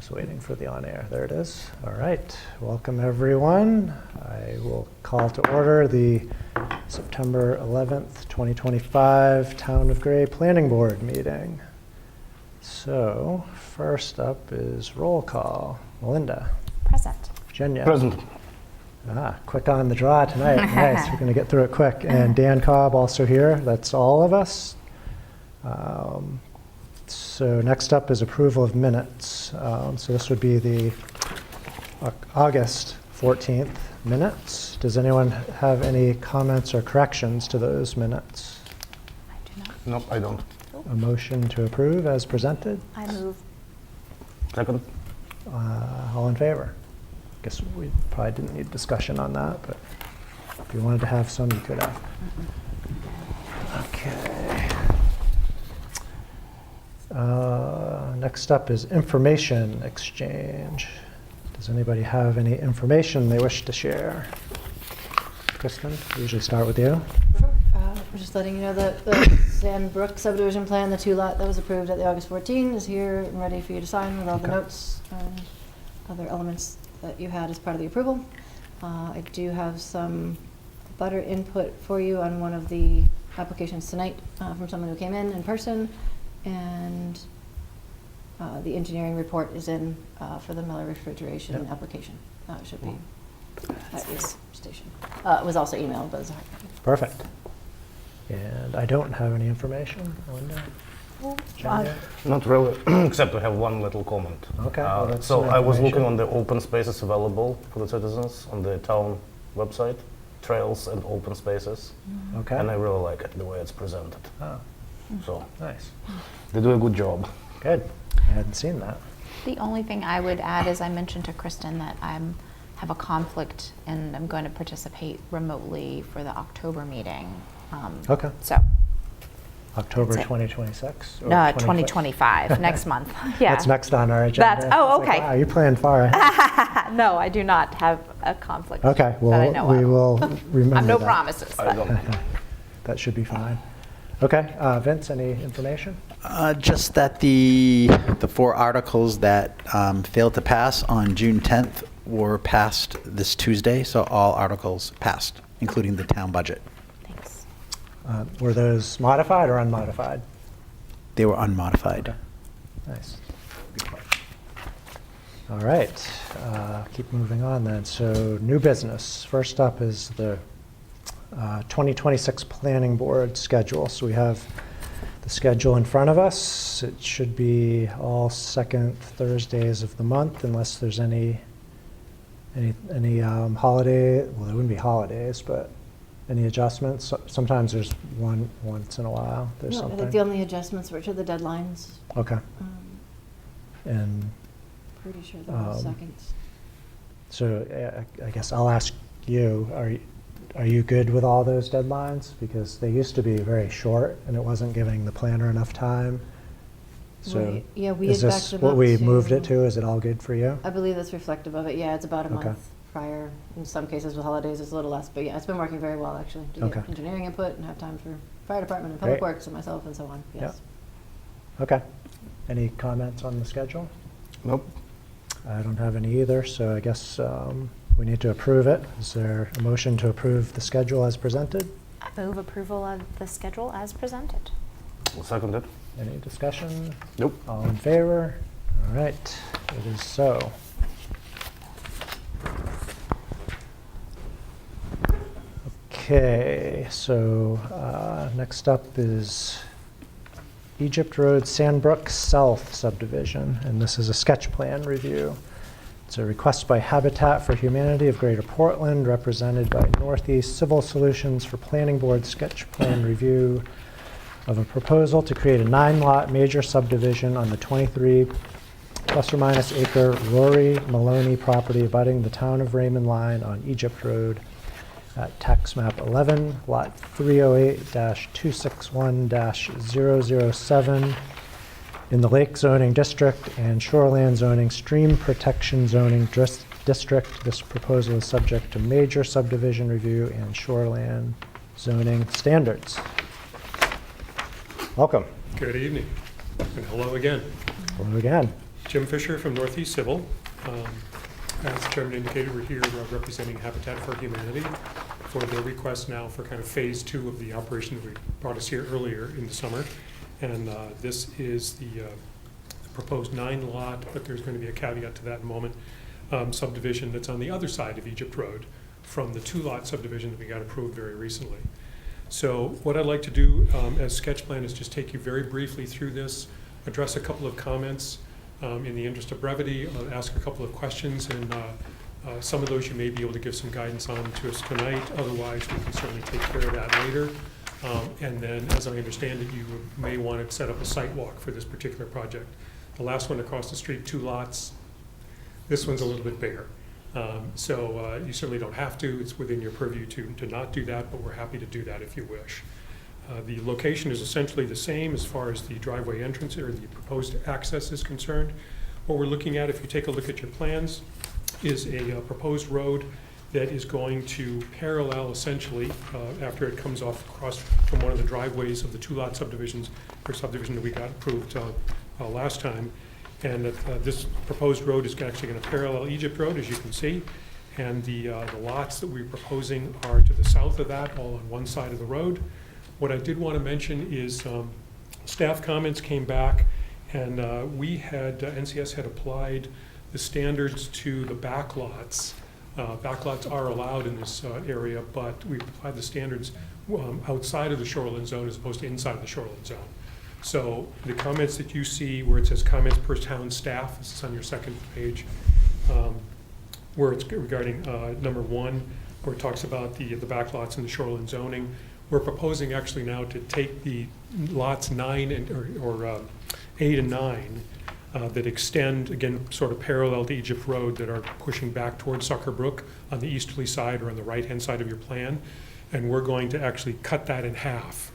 was waiting for the on-air. There it is. All right. Welcome, everyone. I will call to order the September 11th, 2025 Town of Gray Planning Board meeting. So first up is roll call. Melinda. Present. Virginia. Present. Quick on the draw tonight. Nice. We're going to get through it quick. And Dan Cobb also here. That's all of us. So next up is approval of minutes. So this would be the August 14th minutes. Does anyone have any comments or corrections to those minutes? I do not. Nope, I don't. A motion to approve as presented? I move. Second. All in favor? Guess we probably didn't need discussion on that, but if you wanted to have some, you could have. Okay. Next up is information exchange. Does anybody have any information they wish to share? Kristen, we usually start with you. We're just letting you know that the Brook subdivision plan, the 2-lot that was approved at the August 14 is here and ready for you to sign with all the notes and other elements that you had as part of the approval. I do have some butter input for you on one of the applications tonight from someone who came in person, and the engineering report is in for the Miller Refrigeration application. It should be at your station. It was also emailed, but it's a hard copy. Perfect. And I don't have any information. Melinda? Not really, except to have one little comment. Okay. Well, that's so some I was information. looking on the open spaces available for the citizens on the town website, trails and open spaces, Okay. and I really like it the way it's presented. Oh, So nice. they do a good job. Good. I hadn't seen that. The only thing I would add is I mentioned to Kristen that I have a conflict and I'm going to participate remotely for the October meeting. Okay. So, October That's it. 2026? or 2025, next month. Yeah. That's next on our agenda. That's- oh, It's like, okay. wow, you planned far ahead. No, I do not have a conflict. Okay, that I well, know we of. will remember I'm no that. promises. I But don't. That should be fine. Okay, Vince, any information? Just that the 4 articles that failed to pass on June 10th were passed this Tuesday, so all articles passed, including the town budget. thanks. Were those modified or unmodified? They were unmodified. Okay. Nice. All right, keep moving on then. So new business. First up is the 2026 Planning Board schedule. So we have the schedule in front of us. It should be all second Thursdays of the month unless there's any holiday, well, there wouldn't be holidays, but any adjustments? Sometimes there's one once in a while. There's No, I something. think the only adjustments were to the deadlines. Okay. And Pretty sure they're all seconds. so I guess I'll ask you, are you good with all those deadlines? Because they used to be very short and it wasn't giving the planner enough time. So Right. Yeah, we is had this backed them what up we to- moved it to? Is it all good for you? I believe that's reflective of it. Yeah, it's about a Okay. month prior. In some cases with holidays, it's a little less. But yeah, it's been working very well, actually, to Okay. get engineering input and have time for fire department and public Great. works and myself and so on. Yeah. Yes. Okay. Any comments on the schedule? Nope. I don't have any either, so I guess we need to approve it. Is there a motion to approve the schedule as presented? I move approval of the schedule as presented. I'll second it. Any discussion? Nope. All in favor? All right, it is so. Okay, so next up is Egypt Road Sandbrook South subdivision, and this is a sketch plan review. It's a request by Habitat for Humanity of Greater Portland, represented by Northeast Civil Solutions for Planning Board sketch plan review of a proposal to create a 9-lot major subdivision on the 23 plus or minus acre Rory Maloney property abutting the town of Raymond line on Egypt Road at tax map 11, lot 308-261-007 in the Lake Zoning District and Shoreland Zoning Stream Protection Zoning District. This proposal is subject to major subdivision review and shoreland zoning standards. Welcome. Good evening, and hello again. Hello again. Jim Fisher from Northeast Civil. As the chairman indicated, we're here representing Habitat for Humanity for their request now for kind of phase 2 of the operation that we brought us here earlier in the summer. And this is the proposed 9-lot, but there's going to be a caveat to that in a moment, subdivision that's on the other side of Egypt Road from the 2-lot subdivision that we got approved very recently. So what I'd like to do as sketch plan is just take you very briefly through this, address a couple of comments. In the interest of brevity, I'll ask a couple of questions, and some of those you may be able to give some guidance on to us tonight. Otherwise, we can certainly take care of that later. And then, as I understand it, you may want to set up a site walk for this particular project. The last one across the street, 2 lots. This one's a little bit bigger. So you certainly don't have to. It's within your purview to not do that, but we're happy to do that if you wish. The location is essentially the same as far as the driveway entrance or the proposed access is concerned. What we're looking at, if you take a look at your plans, is a proposed road that is going to parallel essentially after it comes off across from one of the driveways of the 2-lot subdivisions or subdivision that we got approved last time. And this proposed road is actually going to parallel Egypt Road, as you can see. And the lots that we're proposing are to the south of that, all on one side of the road. What I did want to mention is staff comments came back, and NCS had applied the standards to the back lots. Back lots are allowed in this area, but we applied the standards outside of the shoreline zone as opposed to inside of the shoreline zone. So the comments that you see where it says comments per town staff, this is on your second page, where it's regarding number 1, where it talks about the back lots and the shoreline zoning. We're proposing actually now to take the lots 9 and 8 and 9 that extend, again, sort of parallel to Egypt Road, that are pushing back towards Sucker Brook on the easterly side or on the right-hand side of your plan. And we're going to actually cut that in half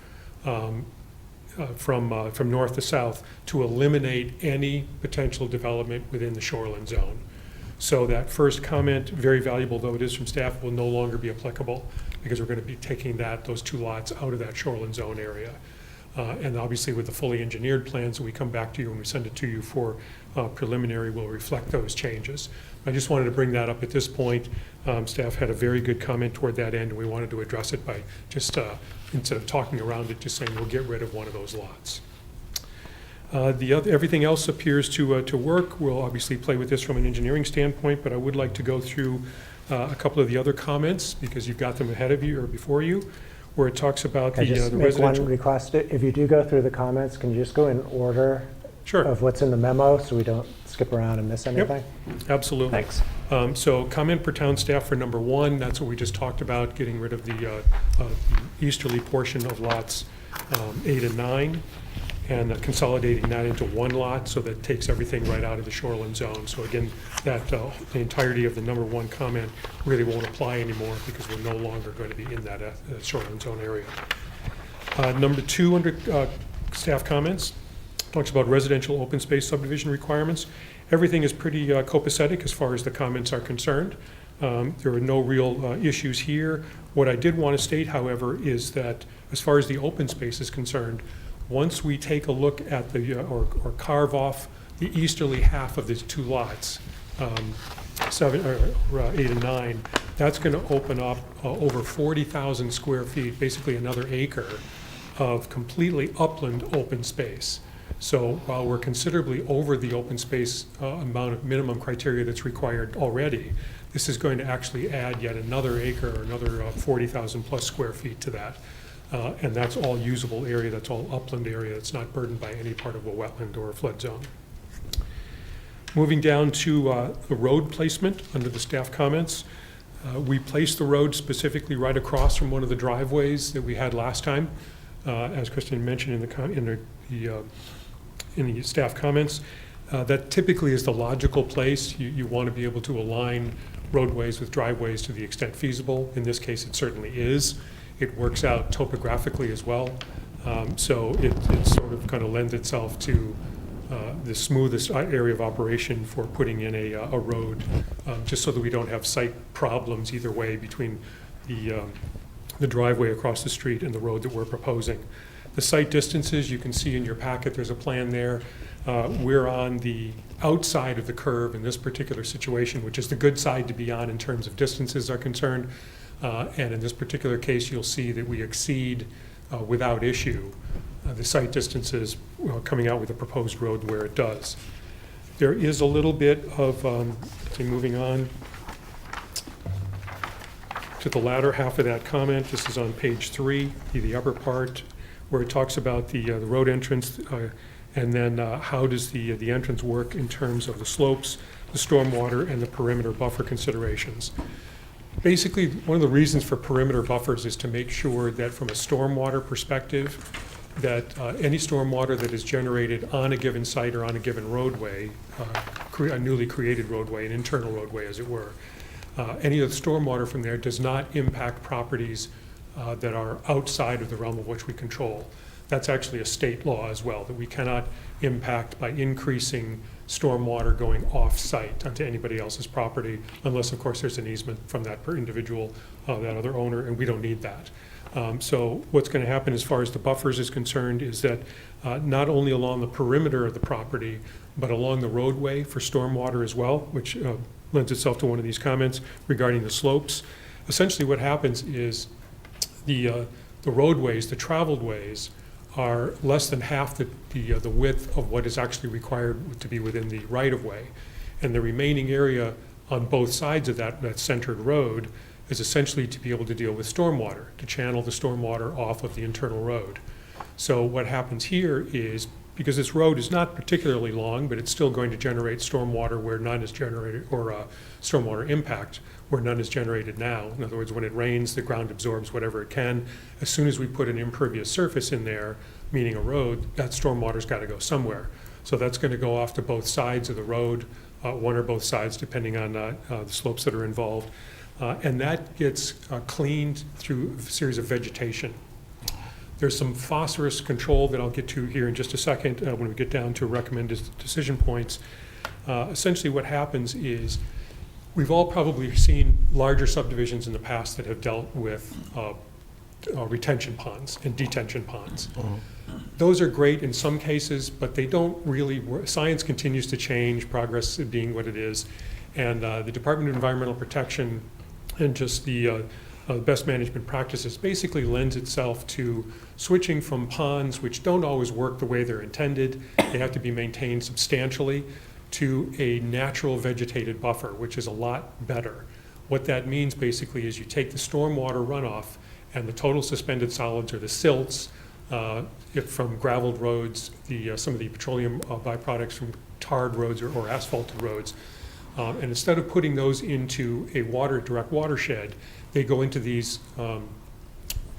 from north to south to eliminate any potential development within the shoreline zone. So that first comment, very valuable though it is from staff, will no longer be applicable because we're going to be taking those 2 lots out of that shoreline zone area. And obviously with the fully engineered plans that we come back to you and we send it to you for preliminary will reflect those changes. I just wanted to bring that up at this point. Staff had a very good comment toward that end, and we wanted to address it by just, instead of talking around it, just saying we'll get rid of one of those lots. Everything else appears to work. We'll obviously play with this from an engineering standpoint, but I would like to go through a couple of the other comments because you've got them ahead of you or before you, where it talks about Can I just the make residential. one request? If you do go through the comments, can you just go in order Sure. of what's in the memo so we don't skip around and miss anything? Absolutely. Thanks. So comment per town staff for number 1, that's what we just talked about, getting rid of the easterly portion of lots 8 and 9 and consolidating that into 1 lot, so that takes everything right out of the shoreline zone. So again, that the entirety of the number 1 comment really won't apply anymore because we're no longer going to be in that shoreline zone area. Number 2 under staff comments talks about residential open space subdivision requirements. Everything is pretty copacetic as far as the comments are concerned. There are no real issues here. What I did want to state, however, is that as far as the open space is concerned, once we take a look at the, or carve off the easterly half of these 2 lots, 8 and 9, that's going to open up over 40,000 square feet, basically another acre of completely upland open space. So while we're considerably over the open space amount of minimum criteria that's required already, this is going to actually add yet another acre or another 40,000 plus square feet to that. And that's all usable area, that's all upland area, that's not burdened by any part of a wetland or a flood zone. Moving down to the road placement under the staff comments. We placed the road specifically right across from one of the driveways that we had last time. As Kristen mentioned in the staff comments, that typically is the logical place. You want to be able to align roadways with driveways to the extent feasible. In this case, it certainly is. It works out topographically as well. So it sort of kind of lends itself to the smoothest area of operation for putting in a road, just so that we don't have site problems either way between the driveway across the street and the road that we're proposing. The site distances, you can see in your packet, there's a plan there. We're on the outside of the curve in this particular situation, which is the good side to be on in terms of distances are concerned. And in this particular case, you'll see that we exceed without issue the site distances coming out with the proposed road where it does. There is a little bit of, moving on to the latter half of that comment. This is on page 3, the upper part, where it talks about the road entrance, and then how does the entrance work in terms of the slopes, the stormwater, and the perimeter buffer considerations. Basically, one of the reasons for perimeter buffers is to make sure that from a stormwater perspective, that any stormwater that is generated on a given site or on a given roadway, a newly created roadway, an internal roadway as it were, any of the stormwater from there does not impact properties that are outside of the realm of which we control. That's actually a state law as well, that we cannot impact by increasing stormwater going off-site onto anybody else's property, unless, of course, there's an easement from that per individual, that other owner, and we don't need that. So what's going to happen as far as the buffers is concerned is that not only along the perimeter of the property, but along the roadway for stormwater as well, which lends itself to one of these comments regarding the slopes. Essentially what happens is the roadways, the traveled ways, are less than half the width of what is actually required to be within the right-of-way. And the remaining area on both sides of that centered road is essentially to be able to deal with stormwater, to channel the stormwater off of the internal road. So what happens here is, because this road is not particularly long, but it's still going to generate stormwater where none is generated, or stormwater impact where none is generated now. In other words, when it rains, the ground absorbs whatever it can. As soon as we put an impervious surface in there, meaning a road, that stormwater's got to go somewhere. So that's going to go off to both sides of the road, one or both sides, depending on the slopes that are involved. And that gets cleaned through a series of vegetation. There's some phosphorus control that I'll get to here in just a second when we get down to recommended decision points. Essentially what happens is, we've all probably seen larger subdivisions in the past that have dealt with retention ponds and detention ponds. Those are great in some cases, but they don't really work. Science continues to change, progress being what it is. And the Department of Environmental Protection and just the best management practices basically lends itself to switching from ponds, which don't always work the way they're intended, they have to be maintained substantially, to a natural vegetated buffer, which is a lot better. What that means basically is you take the stormwater runoff and the total suspended solids, or the silts, if from graveled roads, some of the petroleum byproducts from tarred roads or asphalted roads, and instead of putting those into a direct watershed, they go into these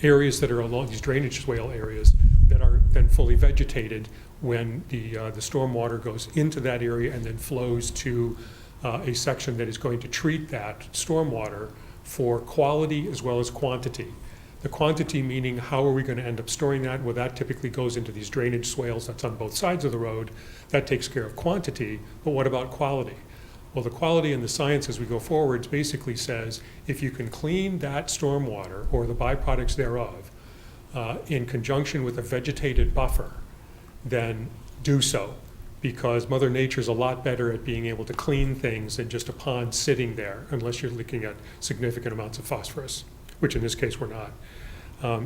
areas that are along these drainage swale areas that are then fully vegetated when the stormwater goes into that area and then flows to a section that is going to treat that stormwater for quality as well as quantity. The quantity meaning, how are we going to end up storing that? Well, that typically goes into these drainage swales that's on both sides of the road. That takes care of quantity, but what about quality? Well, the quality and the science as we go forward basically says, if you can clean that stormwater or the byproducts thereof in conjunction with a vegetated buffer, then do so, because Mother Nature's a lot better at being able to clean things than just a pond sitting there, unless you're looking at significant amounts of phosphorus, which in this case we're not.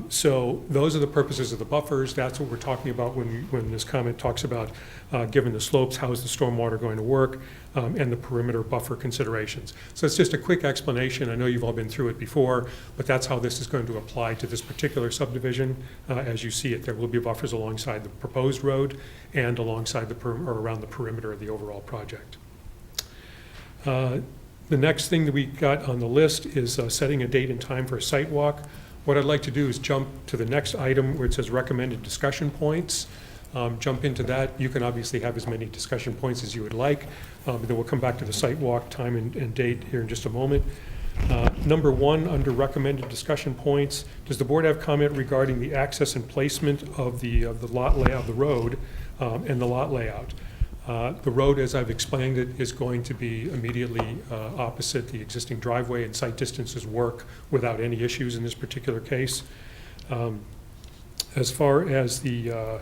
So those are the purposes of the buffers. That's what we're talking about when this comment talks about, given the slopes, how is the stormwater going to work, and the perimeter buffer considerations. So it's just a quick explanation. I know you've all been through it before, but that's how this is going to apply to this particular subdivision as you see it. There will be buffers alongside the proposed road and alongside or around the perimeter of the overall project. The next thing that we got on the list is setting a date and time for a site walk. What I'd like to do is jump to the next item where it says recommended discussion points. Jump into that. You can obviously have as many discussion points as you would like, but then we'll come back to the site walk time and date here in just a moment. Number 1, under recommended discussion points, does the board have comment regarding the access and placement of the lot layout of the road and the lot layout? The road, as I've explained it, is going to be immediately opposite the existing driveway, and site distances work without any issues in this particular case. As far as the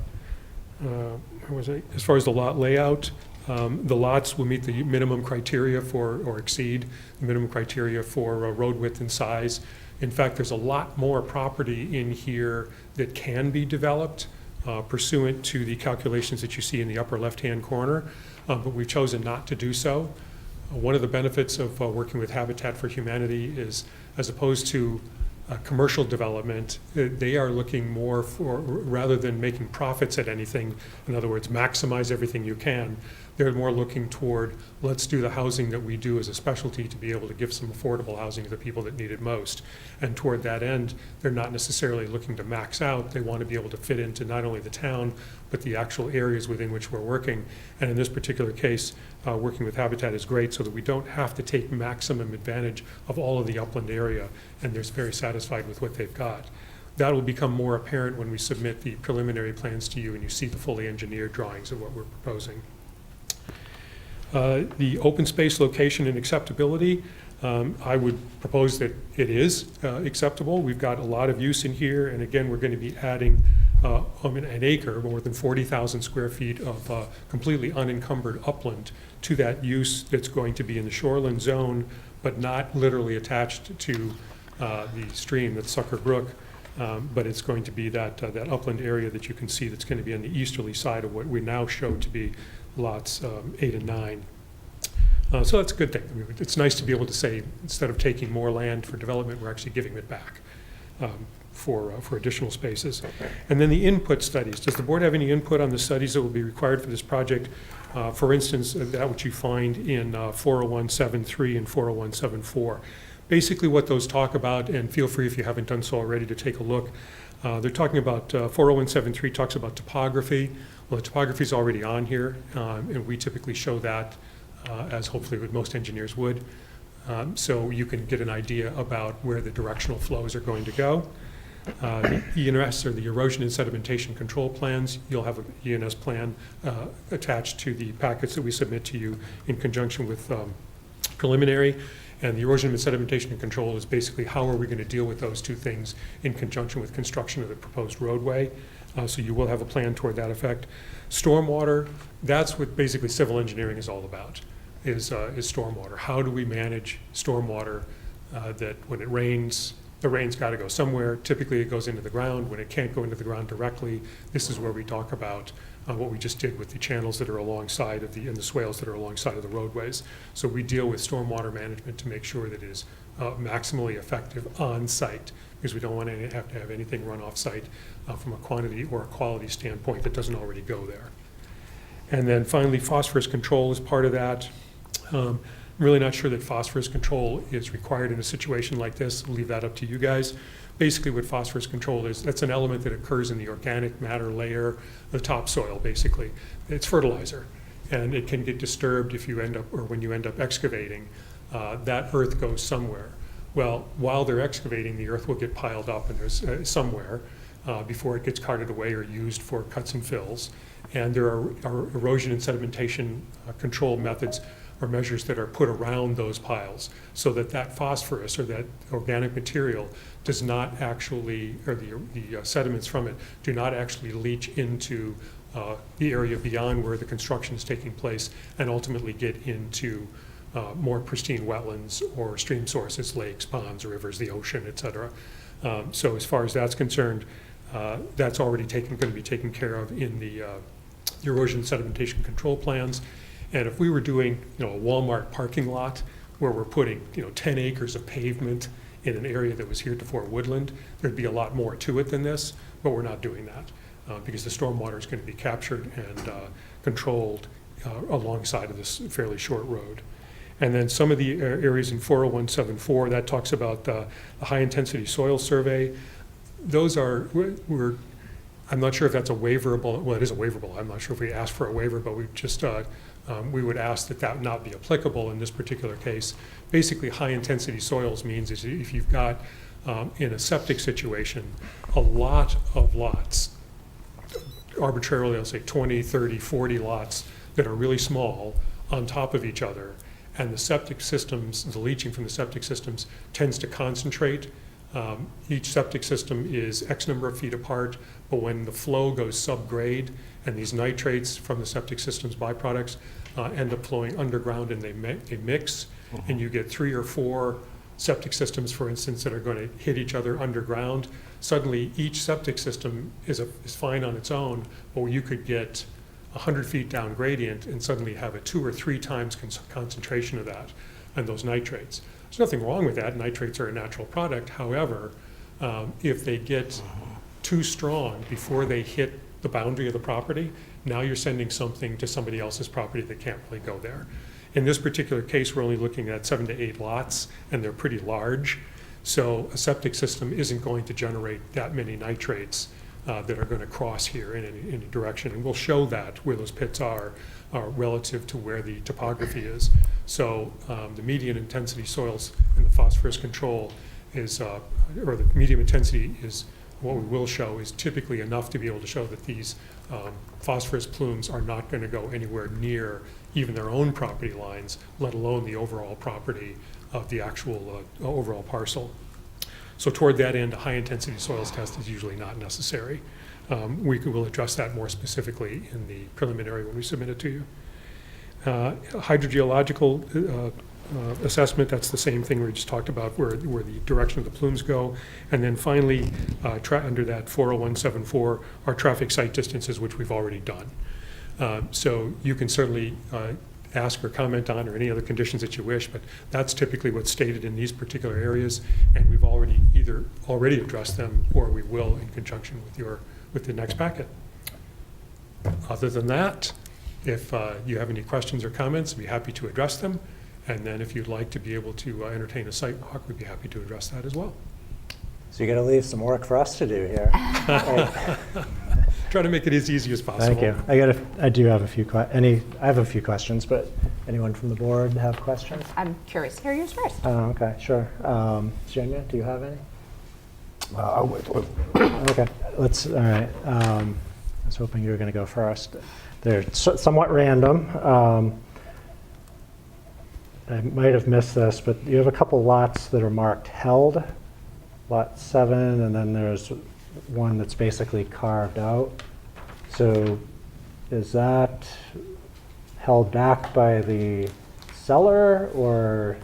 as far as the lot layout, the lots will meet the minimum criteria for, or exceed the minimum criteria for road width and size. In fact, there's a lot more property in here that can be developed pursuant to the calculations that you see in the upper left-hand corner, but we've chosen not to do so. One of the benefits of working with Habitat for Humanity is, as opposed to commercial development, they are looking more for, rather than making profits at anything, in other words, maximize everything you can, they're more looking toward, let's do the housing that we do as a specialty to be able to give some affordable housing to the people that need it most. And toward that end, they're not necessarily looking to max out. They want to be able to fit into not only the town, but the actual areas within which we're working. And in this particular case, working with Habitat is great so that we don't have to take maximum advantage of all of the upland area, and they're very satisfied with what they've got. That will become more apparent when we submit the preliminary plans to you and you see the fully engineered drawings of what we're proposing. The open space location and acceptability, I would propose that it is acceptable. We've got a lot of use in here, and again, we're going to be adding an acre, more than 40,000 square feet of completely unencumbered upland to that use that's going to be in the shoreline zone, but not literally attached to the stream, that's Sucker Brook, but it's going to be that upland area that you can see that's going to be on the easterly side of what we now show to be lots 8 and 9. So that's a good thing. I mean, it's nice to be able to say, instead of taking more land for development, we're actually giving it back for additional spaces. And then the input studies. Does the board have any input on the studies that will be required for this project? For instance, that which you find in 40173 and 40174. Basically what those talk about, and feel free if you haven't done so already to take a look, they're talking about, 40173 talks about topography. Well, the topography is already on here, and we typically show that as hopefully what most engineers would. So you can get an idea about where the directional flows are going to go. The ENS, or the Erosion and Sedimentation Control Plans, you'll have an ENS plan attached to the packets that we submit to you in conjunction with preliminary. And the erosion and sedimentation and control is basically how are we going to deal with those two things in conjunction with construction of the proposed roadway. So you will have a plan toward that effect. Stormwater, that's what basically civil engineering is all about, is stormwater. How do we manage stormwater that when it rains, the rain's got to go somewhere. Typically it goes into the ground. When it can't go into the ground directly, this is where we talk about what we just did with the channels that are alongside of and the swales that are alongside of the roadways. So we deal with stormwater management to make sure that it is maximally effective on site, because we don't want to have anything run off site from a quantity or a quality standpoint that doesn't already go there. And then finally, phosphorus control is part of that. I'm really not sure that phosphorus control is required in a situation like this. I'll leave that up to you guys. Basically what phosphorus control is, that's an element that occurs in the organic matter layer, the topsoil basically. It's fertilizer, and it can get disturbed if you end up, or when you end up excavating, that earth goes somewhere. Well, while they're excavating, the earth will get piled up and there's somewhere before it gets carted away or used for cuts and fills. And there are erosion and sedimentation control methods or measures that are put around those piles so that that phosphorus or that organic material does not actually, or the sediments from it do not actually leach into the area beyond where the construction is taking place and ultimately get into more pristine wetlands or stream sources, lakes, ponds, rivers, the ocean, et cetera. So as far as that's concerned, that's already going to be taken care of in the erosion sedimentation control plans. And if we were doing, a Walmart parking lot where we're putting, 10 acres of pavement in an area that was heretofore woodland, there'd be a lot more to it than this, but we're not doing that because the stormwater is going to be captured and controlled alongside of this fairly short road. And then some of the areas in 40174, that talks about the high-intensity soil survey. Those are, I'm not sure if that's a waiverable, well, it is a waiverable. I'm not sure if we asked for a waiver, but we just, we would ask that that not be applicable in this particular case. Basically, high-intensity soils means is if you've got, in a septic situation, a lot of lots, arbitrarily, I'll say 20, 30, 40 lots that are really small on top of each other, and the septic systems, the leaching from the septic systems tends to concentrate Each septic system is X number of feet apart, but when the flow goes subgrade and these nitrates from the septic system's byproducts end up flowing underground and they mix, and you get 3 or 4 septic systems, for instance, that are going to hit each other underground, suddenly each septic system is fine on its own, but you could get 100 feet down gradient and suddenly have a 2 or 3 times concentration of that and those nitrates. There's nothing wrong with that. Nitrates are a natural product. However, if they get too strong before they hit the boundary of the property, now you're sending something to somebody else's property that can't really go there. In this particular case, we're only looking at 7 to 8 lots, and they're pretty large. So a septic system isn't going to generate that many nitrates that are going to cross here in any direction. And we'll show that where those pits are relative to where the topography is. So the median intensity soils and the phosphorus control is, or the medium intensity is, what we will show is typically enough to be able to show that these phosphorus plumes are not going to go anywhere near even their own property lines, let alone the overall property of the actual overall parcel. So toward that end, a high-intensity soils test is usually not necessary. Will address that more specifically in the preliminary when we submit it to you. Hydrogeological assessment, that's the same thing we just talked about, where the direction of the plumes go. And then finally, under that 40174, are traffic site distances, which we've already done. So you can certainly ask or comment on, or any other conditions that you wish, but that's typically what's stated in these particular areas, and we've either already addressed them, or we will in conjunction with the next packet. Other than that, if you have any questions or comments, I'd be happy to address them. And then if you'd like to be able to entertain a site walk, we'd be happy to address that as well. So you're going to leave some work for us to do here. Try to make it as easy as possible. Thank you. I do have a few questions, but anyone from the board have questions? I'm curious to hear yours first. Okay, sure. Zhenya, do you have any? I'll wait. Okay, all right. I was hoping you were going to go first. They're somewhat random. I might have missed this, but you have a couple lots that are marked held, lot 7, and then there's one that's basically carved out. So is that held back by the seller, or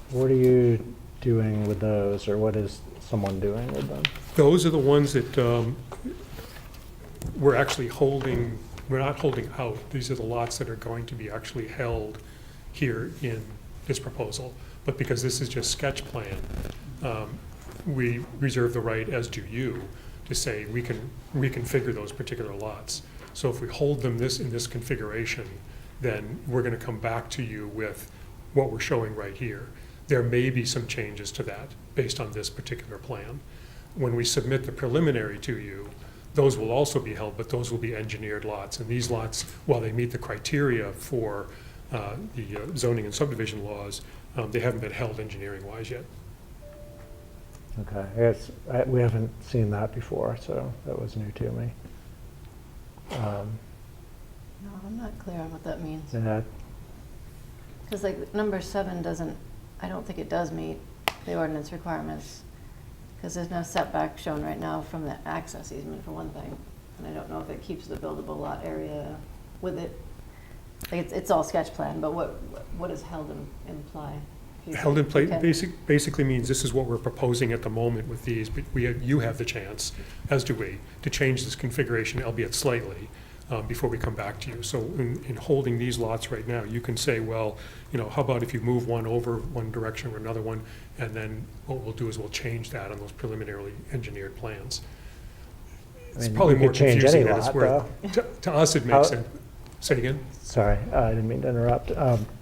what are you doing with those, or what is someone doing with them? Those are the ones that we're actually holding. We're not holding out. These are the lots that are going to be actually held here in this proposal. But because this is just sketch plan, we reserve the right, as do you, to say we can reconfigure those particular lots. So if we hold them in this configuration, then we're going to come back to you with what we're showing right here. There may be some changes to that based on this particular plan. When we submit the preliminary to you, those will also be held, but those will be engineered lots. And these lots, while they meet the criteria for the zoning and subdivision laws, they haven't been held engineering-wise yet. Okay, we haven't seen that before, so that was new to me. No, I'm not clear on what that means. Yeah, Because like number 7 doesn't, I don't think it does meet the ordinance requirements. Because there's no setback shown right now from the access easement, for one thing. And I don't know if it keeps the buildable lot area with it. Like it's all sketch plan, but what does held imply? Held in place Okay. basically means this is what we're proposing at the moment with these, but you have the chance, as do we, to change this configuration, albeit slightly, before we come back to you. So in holding these lots right now, you can say, well, how about if you move one over one direction or another one, and then what we'll do is we'll change that on those preliminarily engineered plans. It's probably you more could change confusing any than it's lot, worth. though. To us, it makes sense. Say it again? Sorry, I didn't mean to interrupt.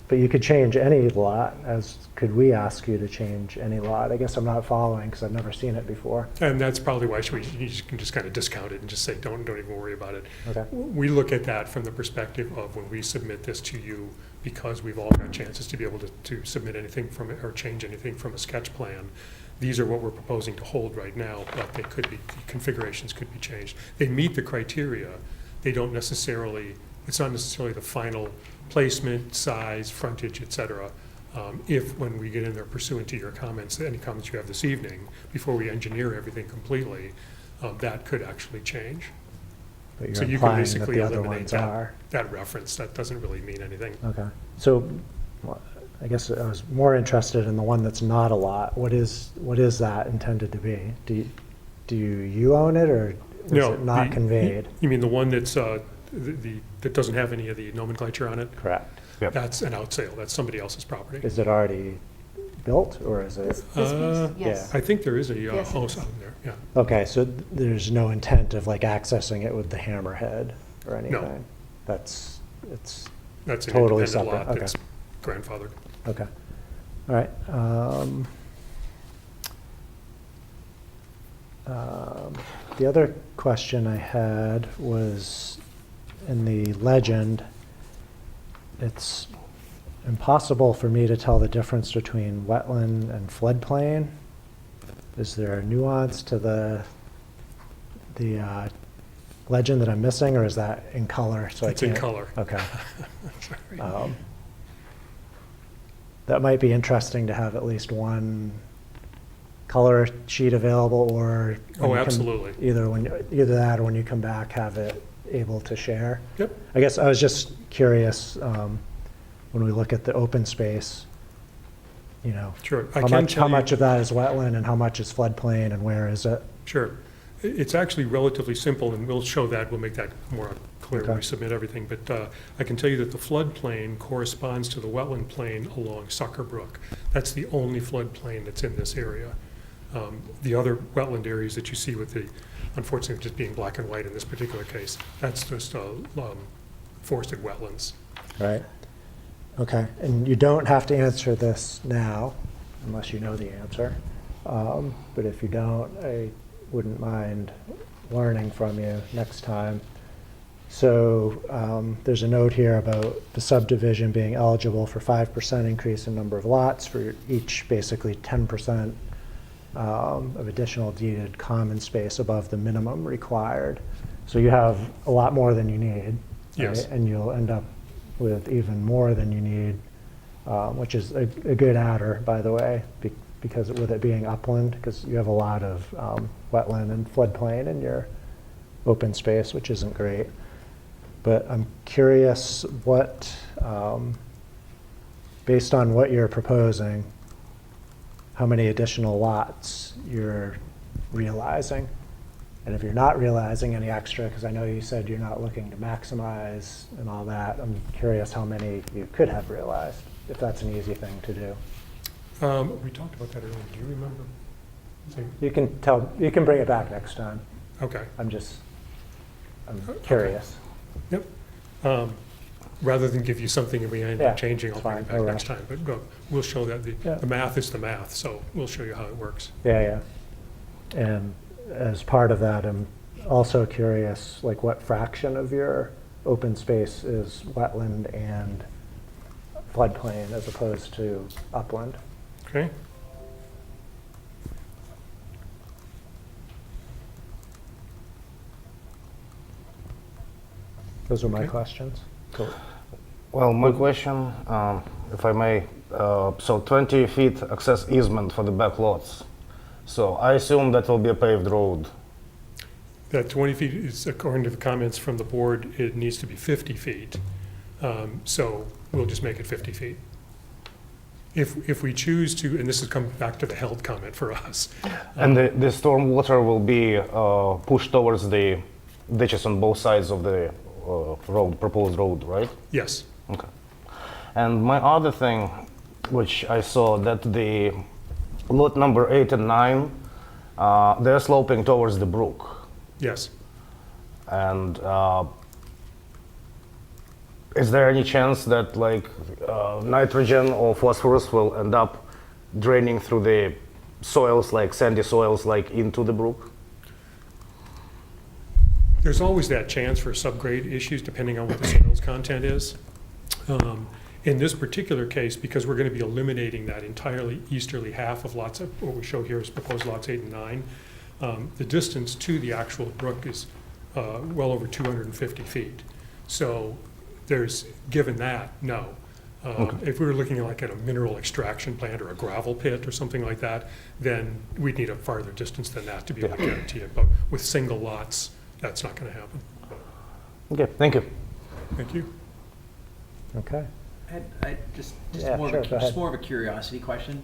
But you could change any lot, as could we ask you to change any lot? I guess I'm not following because I've never seen it before. And that's probably why you can just kind of discount it and just say, don't even worry about it. Okay. We look at that from the perspective of when we submit this to you, because we've all got chances to be able to submit anything from it or change anything from a sketch plan. These are what we're proposing to hold right now, but they could be, configurations could be changed. They meet the criteria. They don't necessarily, it's not necessarily the final placement, size, frontage, et cetera. If, when we get in there pursuant to your comments, any comments you have this evening, before we engineer everything completely, that could actually change. But So you're you can implying that basically the other eliminate ones are. that reference. That doesn't really mean anything. Okay. So well, I guess I was more interested in the one that's not a lot. What is that intended to be? Do you own it, or was No, it not conveyed? You mean the one that's, that doesn't have any of the nomenclature on it? Correct. Yep. That's an out sale. That's somebody else's property. Is it already built, or is This it? piece, yes. I think there is a Yes, it house is. out there, yeah. Okay, so there's no intent of like accessing it with the hammerhead or anything? It's That's an Totally independent separate, lot okay. that's grandfathered. okay. All right. The other question I had was in the legend, it's impossible for me to tell the difference between wetland and floodplain. Is there a nuance to the legend that I'm missing, or is that in color? So It's in color. Okay. Sorry. That might be interesting to have at least one color sheet available, or when Oh, you come- absolutely. either that, or when you come back, have it able to share. Yep. I guess I was just curious, when we look at the open space, you know, Sure. I how can much tell you- of that is wetland and how much is floodplain, and where is it? Sure. It's actually relatively simple, and we'll show that, we'll make that more clear when we Okay. submit everything. But I can tell you that the floodplain corresponds to the wetland plain along Sucker Brook. That's the only floodplain that's in this area. The other wetland areas that you see with the, unfortunately, just being black and white in this particular case, that's just forested wetlands. Right. Okay, and you don't have to answer this now, unless you know the answer. But if you don't, I wouldn't mind learning from you next time. So there's a note here about the subdivision being eligible for 5% increase in number of lots for each, basically 10% of additional deeded common space above the minimum required. So you have a lot more than you need. Yes. right? And you'll end up with even more than you need, which is a good adder, by the way, because with it being upland, because you have a lot of wetland and floodplain in your open space, which isn't great. But I'm curious what, based on what you're proposing, how many additional lots you're realizing. And if you're not realizing any extra, because I know you said you're not looking to maximize and all that, I'm curious how many you could have realized, if that's an easy thing to do. We talked about that earlier. Do you remember? You can bring it back next time. Okay. I'm curious. Yep. Rather than give you something and we end Yeah, up changing, I'll it's bring it fine, back no next rush. time. But we'll show that Yeah. the math is the math, so we'll show you how it works. Yeah. And as part of that, I'm also curious, like what fraction of your open space is wetland and floodplain as opposed to upland? Okay? Those are my Okay. questions. Cool. Well, my question, if I may, so 20 feet access easement for the back lots. So I assume that will be a paved road. That 20 feet is, according to the comments from the board, it needs to be 50 feet. So we'll just make it 50 feet. If we choose to, and this has come back to the health comment for us. And the storm water will be pushed towards the ditches on both sides of the road, proposed road, right? Yes, Okay. And my other thing, which I saw, that the lot number 8 and 9, they're sloping towards the brook. yes. And is there any chance that like nitrogen or phosphorus will end up draining through the soils, like sandy soils, like into the brook? There's always that chance for subgrade issues depending on what the soils content is. In this particular case, because we're going to be eliminating that entirely easterly half of lots of, what we show here is proposed lots 8 and 9, the distance to the actual brook is well over 250 feet. So there's, given that, no. If we were looking like at a mineral extraction plant or a gravel pit or something like that, then we'd need a farther distance than that to be able to guarantee it. But with single lots, that's not going to happen. Okay, thank you. Thank you. Okay. I just Yeah, more, sure, of go a, ahead. just more of a curiosity question.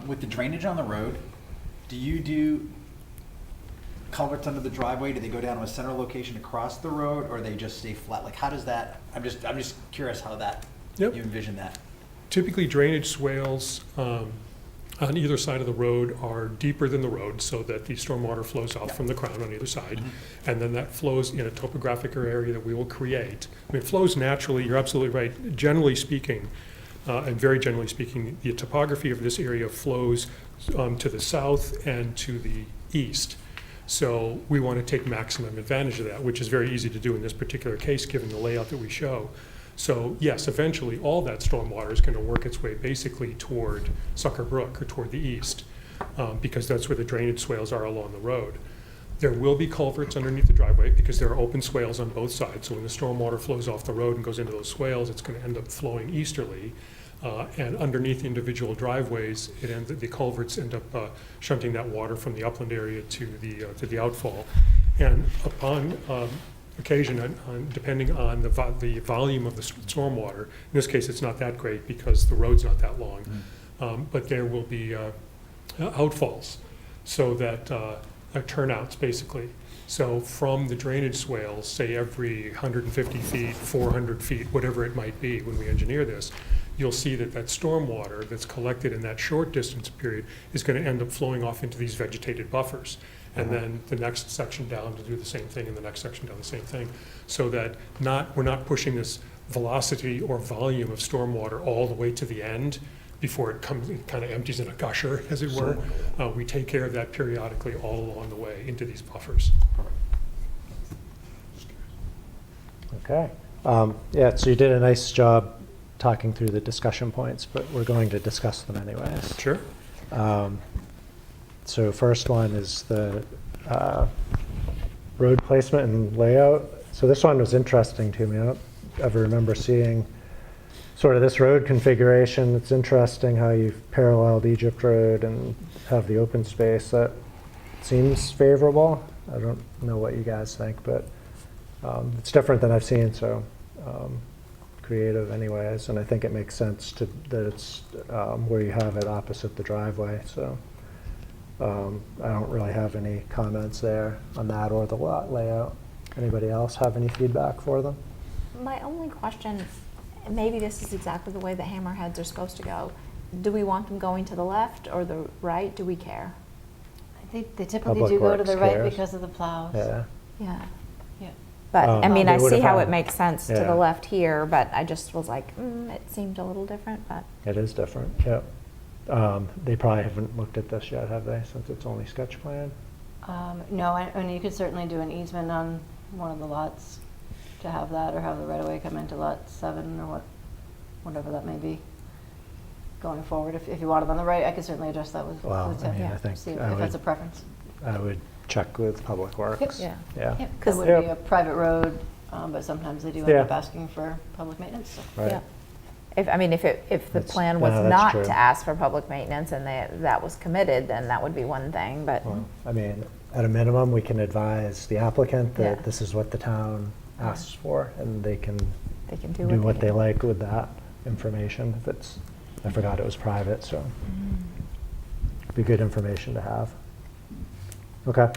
With the drainage on the road, do you do culverts under the driveway? Do they go down to a center location across the road, or they just stay flat? Like, how does that? I'm just curious how that Yep. you envision that. Typically, drainage swales on either side of the road are deeper than the road so that the stormwater flows off from the ground on either side. And then that flows in a topographic area that we will create. I mean, it flows naturally, you're absolutely right. Generally speaking, and very generally speaking, the topography of this area flows to the south and to the east. So we want to take maximum advantage of that, which is very easy to do in this particular case, given the layout that we show. So yes, eventually all that stormwater is going to work its way basically toward Sucker Brook or toward the east, because that's where the drainage swales are along the road. There will be culverts underneath the driveway because there are open swales on both sides. So when the stormwater flows off the road and goes into those swales, it's going to end up flowing easterly. And underneath the individual driveways, the culverts end up shunting that water from the upland area to the outfall. And upon occasion, depending on the volume of the stormwater, in this case it's not that great because the road's not that long, but there will be outfalls, so that turnouts basically. So from the drainage swales, say every 150 feet, 400 feet, whatever it might be when we engineer this, you'll see that that stormwater that's collected in that short distance period is going to end up flowing off into these vegetated buffers. And then the next section down to do the same thing, and the next section down the same thing. So that we're not pushing this velocity or volume of stormwater all the way to the end before it kind of empties in a gusher, as it were. We take care of that periodically all along the way into these buffers. Okay. Yeah, so you did a nice job talking through the discussion points, but we're going to discuss them anyways. Sure. So first one is the road placement and layout. So this one was interesting to me. I don't ever remember seeing sort of this road configuration. It's interesting how you've paralleled Egypt Road and have the open space. That seems favorable. I don't know what you guys think, but it's different than I've seen, so creative anyways. And I think it makes sense that it's where you have it opposite the driveway. So I don't really have any comments there on that or the lot layout. Anybody else have any feedback for them? My only question, and maybe this is exactly the way the hammerheads are supposed to go, do we want them going to the left or the right? Do we care? I think they typically Public do go to Works the right cares. because of the plows. Yeah. Yeah. Yeah. But, I mean, They I would've see how had- it makes sense to yeah. the left here, but I just was like, it seemed a little different, but. It is different, yep. They probably haven't looked at this yet, have they, since it's only sketch plan? No, I mean, you could certainly do an easement on one of the lots to have that, or have the right-of-way come into lot 7 or whatever that may be going forward. If you want it on the right, I could certainly adjust that with Well, I Tim. mean, I think See if I that's a would, preference. I would check with Public Works. Yeah. Yeah, Yep, that 'Cause- would Yep. be a private road, but sometimes they do end Yeah. up asking for public maintenance. So. right. Yeah. If the That's- plan was no, that's not true. to ask for public maintenance and that was committed, then that would be one thing, but. Well, I mean, at a minimum, we can advise the applicant that Yeah. this is what the town asks for, and they can They can do do what they can. like with that information. If it's, I forgot it was private, so be good information to have. Okay.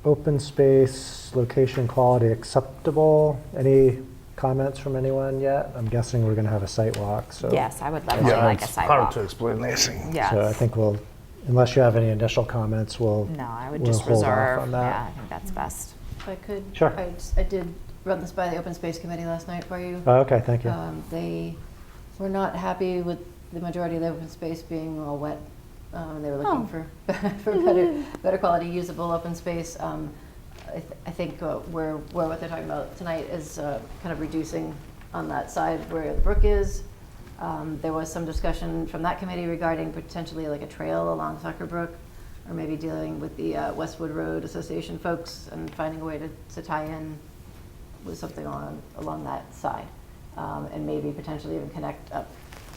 Open space, location quality acceptable. Any comments from anyone yet? I'm guessing we're going to have a site walk, so. Yes, I would like to like a it's sidewalk. hard to explain anything. Yes. So I think unless you have any initial comments, No, I would we'll just hold off reserve, on that. yeah, I think that's best. If I could, Sure. I did run this by the Open Space Committee last night for you. Oh, okay, thank you. They were not happy with the majority of the open space being all wet. They were looking for better quality usable open space. I think where what they're talking about tonight is kind of reducing on that side where the brook is. There was some discussion from that committee regarding potentially like a trail along Sucker Brook, or maybe dealing with the Westwood Road Association folks and finding a way to tie in with something along that side. and maybe potentially even connect up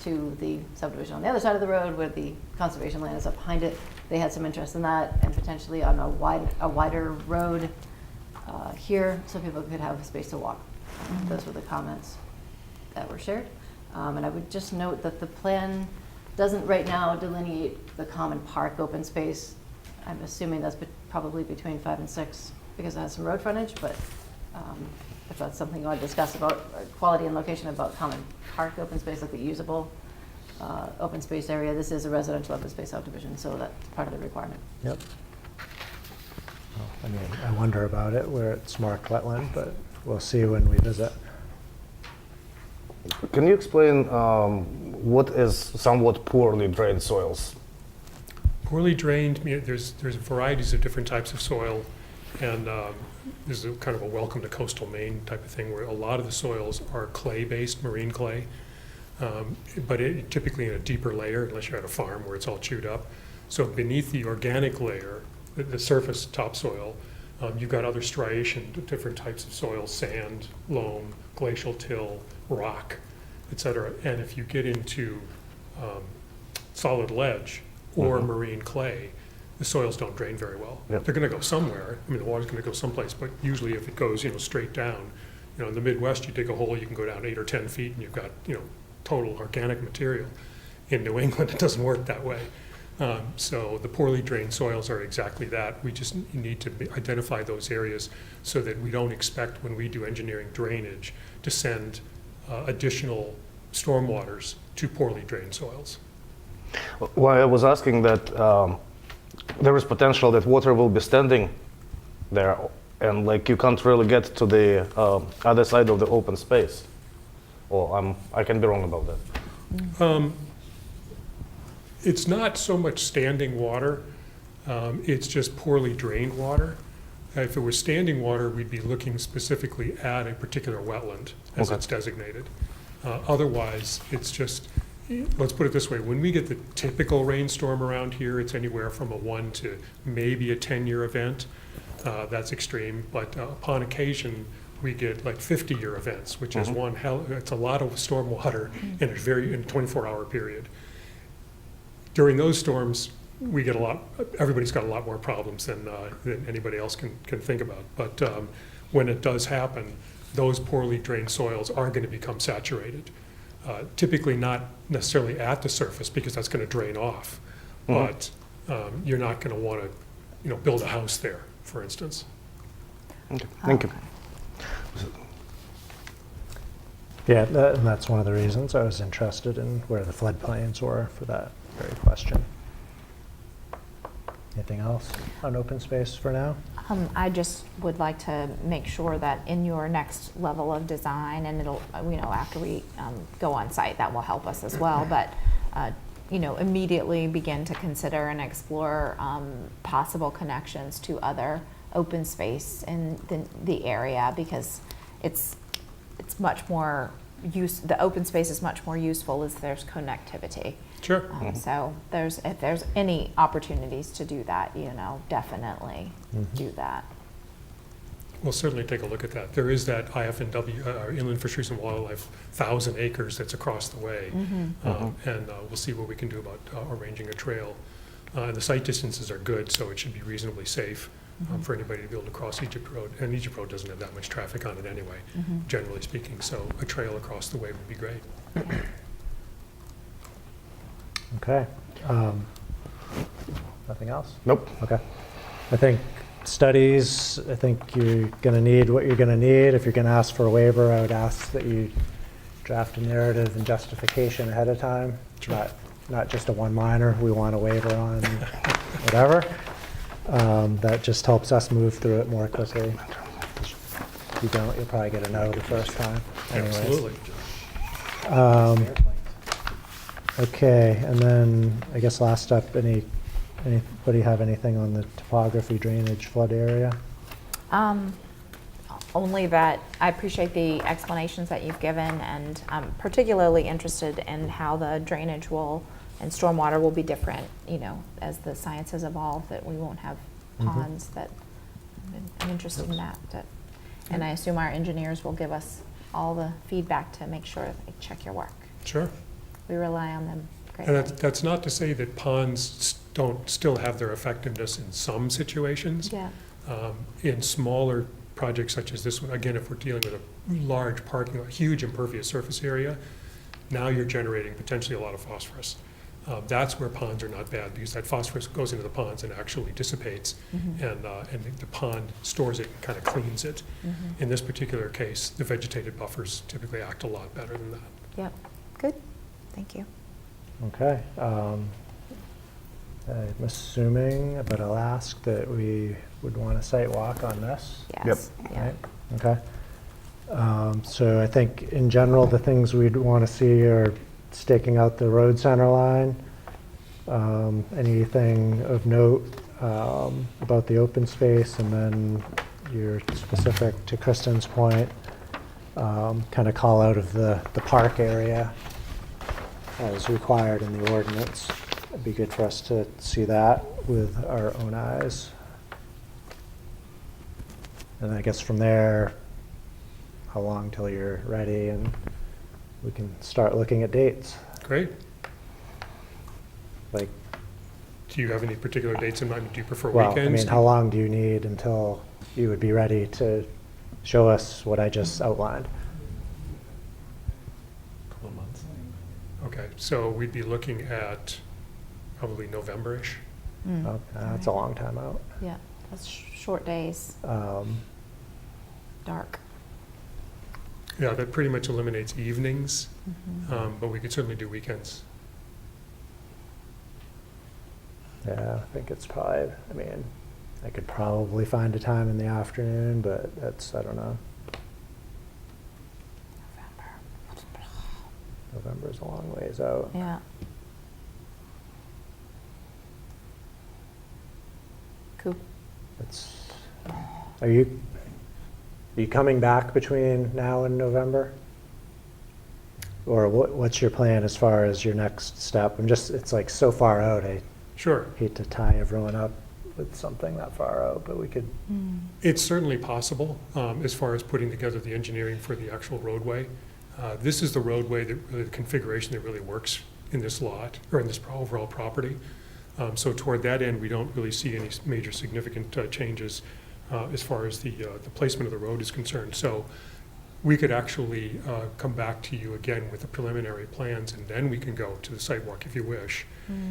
to the subdivision on the other side of the road where the conservation land is up behind it. They had some interest in that, and potentially on a wider road here, so people could have space to walk. Those were the comments that were shared. And I would just note that the plan doesn't right now delineate the common park open space. I'm assuming that's probably between 5 and 6 because it has some road frontage, but if that's something you want to discuss about quality and location about common park open space, like the usable open space area, this is a residential open space subdivision, so that's part of the requirement. Yep. Well, I mean, I wonder about it where it's marked wetland, but we'll see when we visit. Can you explain what is somewhat poorly drained soils? Poorly drained, there's varieties of different types of soil, and there's a kind of a welcome to coastal Maine type of thing where a lot of the soils are clay-based, marine clay, but typically in a deeper layer, unless you're at a farm where it's all chewed up. So beneath the organic layer, the surface topsoil, you've got other striation, different types of soil, sand, loam, glacial till, rock, et cetera. And if you get into solid ledge or marine clay, the soils don't drain very well. Yep. They're going to go somewhere. I mean, the water's going to go someplace, but usually if it goes, straight down, in the Midwest, you dig a hole, you can go down 8 or 10 feet, and you've got, total organic material. In New England, it doesn't work that way. So the poorly drained soils are exactly that. We just need to identify those areas so that we don't expect, when we do engineering drainage, to send additional stormwaters to poorly drained soils. Well, I was asking that there is potential that water will be standing there, and you can't really get to the other side of the open space. Or I can be wrong about that. It's not so much standing water, it's just poorly drained water. If it was standing water, we'd be looking specifically at a particular wetland as Okay. it's designated. Otherwise, it's just, let's put it this way, when we get the typical rainstorm around here, it's anywhere from a 1 to maybe a 10-year event. That's extreme, but upon occasion, we get 50-year events, which is it's a lot of storm water in a 24-hour period. During those storms, we get everybody's got a lot more problems than anybody else can think about. But when it does happen, those poorly drained soils are going to become saturated. Typically not necessarily at the surface because that's going to drain off, but you're not going to want to build a house there, for instance. Okay. Thank you. Yeah, and that's one of the reasons I was interested in where the floodplains were for that very question. Anything else on open space for now? I just would like to make sure that in your next level of design, and it'll, after we go on site, that will help us as well, but, immediately begin to consider and explore possible connections to other open space in the area, because it's much more the open space is much more useful as there's connectivity. Sure. So if there's any opportunities to do that, definitely do that. We'll certainly take a look at that. There is that IFNW, Inland Fisheries and Wildlife, 1,000 acres that's across the way. And we'll see what we can do about arranging a trail. And the site distances are good, so it should be reasonably safe for anybody to be able to cross Egypt Road. And Egypt Road doesn't have that much traffic on it anyway, generally speaking. So a trail across the way would be great. Okay. Nothing else? Nope. Okay. I think studies, I think you're going to need what you're going to need. If you're going to ask for a waiver, I would ask that you draft a narrative and justification ahead of time. Not just a one-liner, we want a waiver on whatever. That just helps us move through it more quickly. If you don't, you'll probably get a no the first time. Anyways. Absolutely. Okay, and then I guess last up, anybody have anything on the topography, drainage, flood area? Only that I appreciate the explanations that you've given, and I'm particularly interested in how the drainage and stormwater will be different, as the science has evolved, that we won't have ponds. That I'm interested in that. And I assume our engineers will give us all the feedback to make sure they check your work. Sure. We rely on them And greatly. that's not to say that ponds don't still have their effectiveness in some situations. Yeah, In smaller projects such as this one, again, if we're dealing with a large parking lot, huge impervious surface area, now you're generating potentially a lot of phosphorus. That's where ponds are not bad, because that phosphorus goes into the ponds and actually dissipates, and the pond stores it and kind of cleans it. In this particular case, the vegetated buffers typically act a lot better than that. yep, good, thank you. Okay. I'm assuming, but I'll ask, that we would want a site walk on this. Yes, yeah. Right? Okay. So I think in general, the things we'd want to see are staking out the road center line. Anything of note about the open space, and then you're specific to Kristen's point, kind of call out of the park area as required in the ordinance. It'd be good for us to see that with our own eyes. And I guess from there, how long till you're ready, and we can start looking at dates. Great. Like, Do you have any particular dates in mind? Do you prefer well, I weekends? mean, how long do you need until you would be ready to show us what I just outlined? Couple of months. Okay, so we'd be looking at probably November-ish. Mm, Oh, that's a long time out. Yeah, that's short days, dark. Yeah, that pretty much eliminates evenings, Mhm. but we could certainly do weekends. Yeah, I think it's probably, I mean, I could probably find a time in the afternoon, but that's, I don't know. November's a long ways out. Yeah. Cool. It's, are you coming back between now and November? Or what's your plan as far as your next step? It's like so far out, I Sure. hate to tie everyone up with something that far out, but we could, It's certainly possible, as far as putting together the engineering for the actual roadway. This is the roadway, the configuration that really works in this lot, or in this overall property. So toward that end, we don't really see any major significant changes as far as the placement of the road is concerned. So we could actually come back to you again with the preliminary plans, and then we can go to the sidewalk if you wish.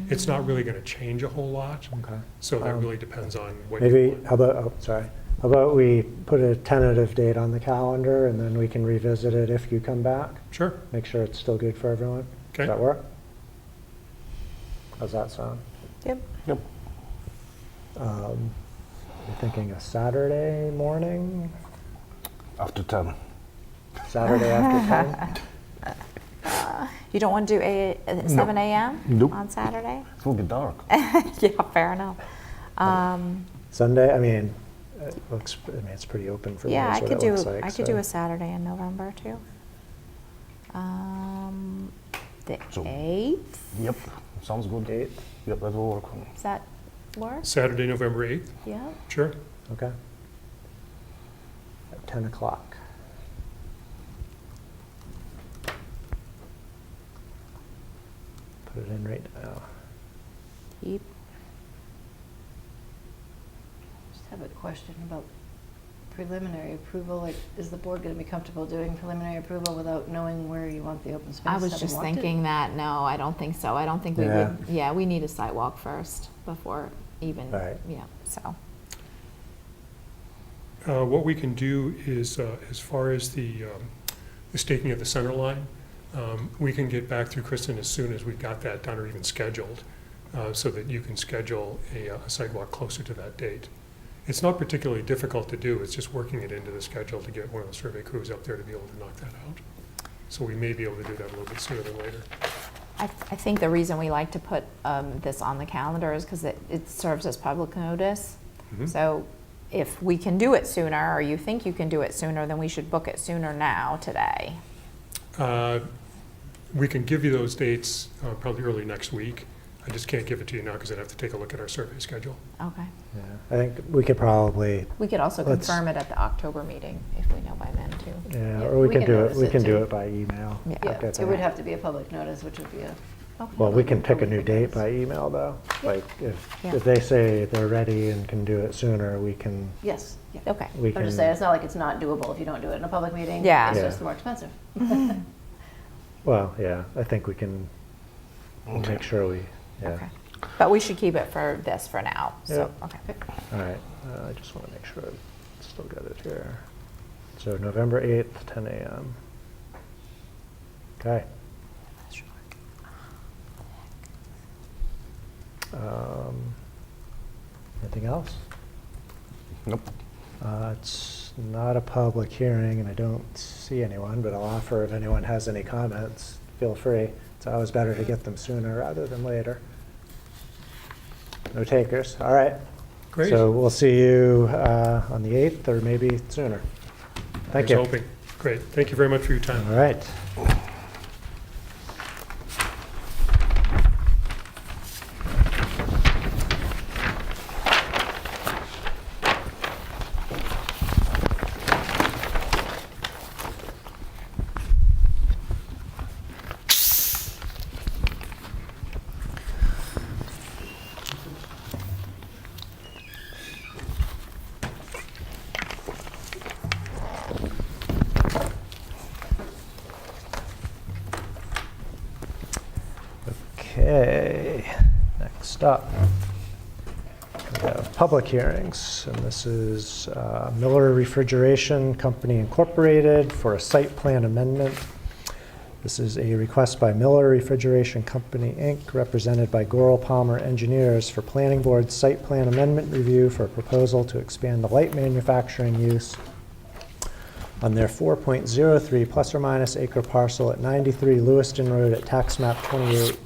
It's not really going to change a whole lot, okay. so that Um, really depends on what you Maybe, want. how about we put a tentative date on the calendar, and then we can revisit it if you come back? Sure, Make sure it's still good for everyone? okay. Does that work? How's that sound? Yep. Yep. You're thinking a Saturday morning? After 10. Saturday after 10? You don't want to do 7 a.m. Nope. on Saturday? It will be dark. Yeah, fair enough. Sunday, I mean, it's pretty open for me, Yeah, is I what could it do, looks like. I could do so- a Saturday in November too. The So- 8th, Yep, sounds good. 8th? Yep, that will work for me. does that work? Saturday, November 8th, Yeah, sure. Okay. At 10 o'clock. Put it in right now. Keep. Just have a question about preliminary approval. Like, is the board going to be comfortable doing preliminary approval without knowing where you want the open space? I was having just walked it? thinking that, no, I don't think so. I don't think we Yeah. would, yeah, we need a sidewalk first before even, Right. yeah, so. What we can do is, as far as the staking of the center line, we can get back through Kristen as soon as we've got that done or even scheduled, so that you can schedule a sidewalk closer to that date. It's not particularly difficult to do, it's just working it into the schedule to get one of the survey crews up there to be able to knock that out. So we may be able to do that a little bit sooner than later. I think the reason we like to put this on the calendar is because it serves as public notice. Mhm. So if we can do it sooner, or you think you can do it sooner, then we should book it sooner now, today. We can give you those dates probably early next week. I just can't give it to you now because I'd have to take a look at our survey schedule. Okay. Yeah, I think we could probably, We could also Let's- confirm it at the October meeting if we know by then too. yeah, Yeah, or we we can can do it, notice we it can do too. it by email. Yeah. Yeah, Okay, it would have to be a public notice, which would be a, Okay. Well, we can pick a new Public date notice. by email, though. Like, Yeah. if they say they're ready and can do it sooner, we can, yes, yeah. Okay. we I'm can. just saying, it's not like it's not doable if you don't do it in a public meeting. Yeah. It's Yeah. just more expensive. Well, yeah, I think we can make sure we, yeah. Okay. But we should keep it for this for now, so, okay. All right, I just want to make sure I still got it here. So November 8th, 10 a.m. Okay. Anything else? Nope. It's not a public hearing, and I don't see anyone, but I'll offer if anyone has any comments, feel free. It's always better to get them sooner rather than later. No takers, all right. Great. So we'll see you on the 8th, or maybe sooner. Thank Here's you. hoping. Great. Thank you very much for your time. All right. Okay, next up, we have public hearings, and this is Miller Refrigeration Company Incorporated for a site plan amendment. This is a request by Miller Refrigeration Company, Inc., represented by Goral Palmer Engineers for Planning Board Site Plan Amendment Review for a proposal to expand the light manufacturing use on their 4.03 plus or minus acre parcel at 93 Lewiston Road at tax map 28,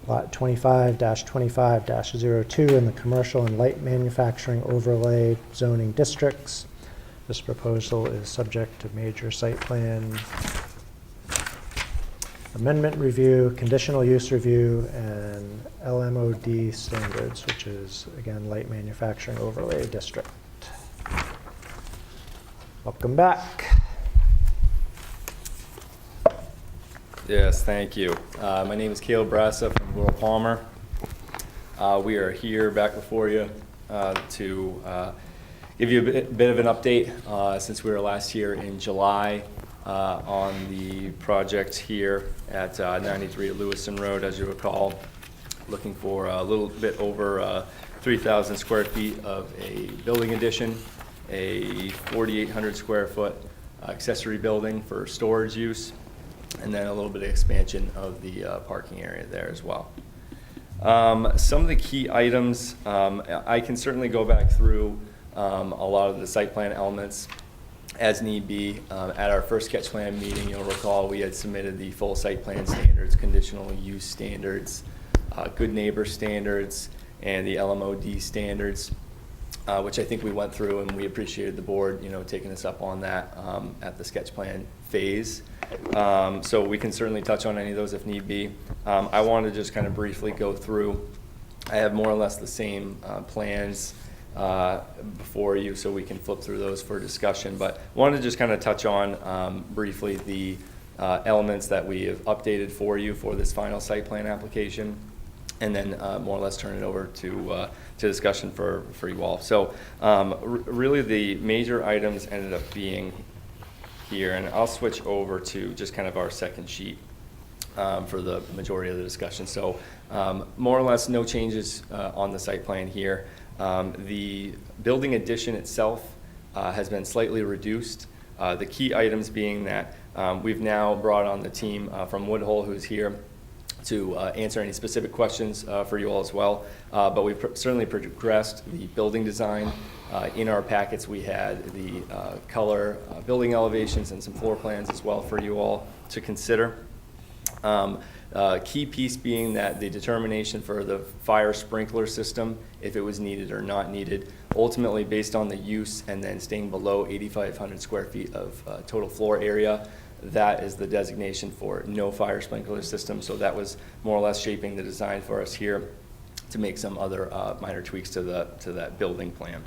lot 25-25-02 in the commercial and light manufacturing overlay zoning districts. This proposal is subject to major site plan amendment review, conditional use review, and LMOD standards, which is, again, light manufacturing overlay district. Welcome back. Yes, thank you. My name is Caleb Brassa from Goral Palmer. We are here back before you to give you a bit of an update since we were last here in July on the project here at 93 Lewiston Road, as you recall, looking for a little bit over 3,000 square feet of a building addition, a 4,800 square foot accessory building for storage use, and then a little bit of expansion of the parking area there as well. Some of the key items, I can certainly go back through a lot of the site plan elements as need be. At our first sketch plan meeting, you'll recall we had submitted the full site plan standards, conditional use standards, good neighbor standards, and the LMOD standards, which I think we went through, and we appreciated the board, taking us up on that at the sketch plan phase. So we can certainly touch on any of those if need be. I want to just kind of briefly go through. I have more or less the same plans before you, so we can flip through those for discussion. But wanted to just kind of touch on briefly the elements that we have updated for you for this final site plan application, and then more or less turn it over to discussion for you all. So really the major items ended up being here, and I'll switch over to just kind of our second sheet for the majority of the discussion. So more or less no changes on the site plan here. The building addition itself has been slightly reduced. The key items being that we've now brought on the team from Woodhull, who's here to answer any specific questions for you all as well. But we've certainly progressed the building design. In our packets, we had the color building elevations and some floor plans as well for you all to consider. Key piece being that the determination for the fire sprinkler system, if it was needed or not needed, ultimately based on the use and then staying below 8,500 square feet of total floor area, that is the designation for no fire sprinkler system. So that was more or less shaping the design for us here to make some other minor tweaks to that building plan.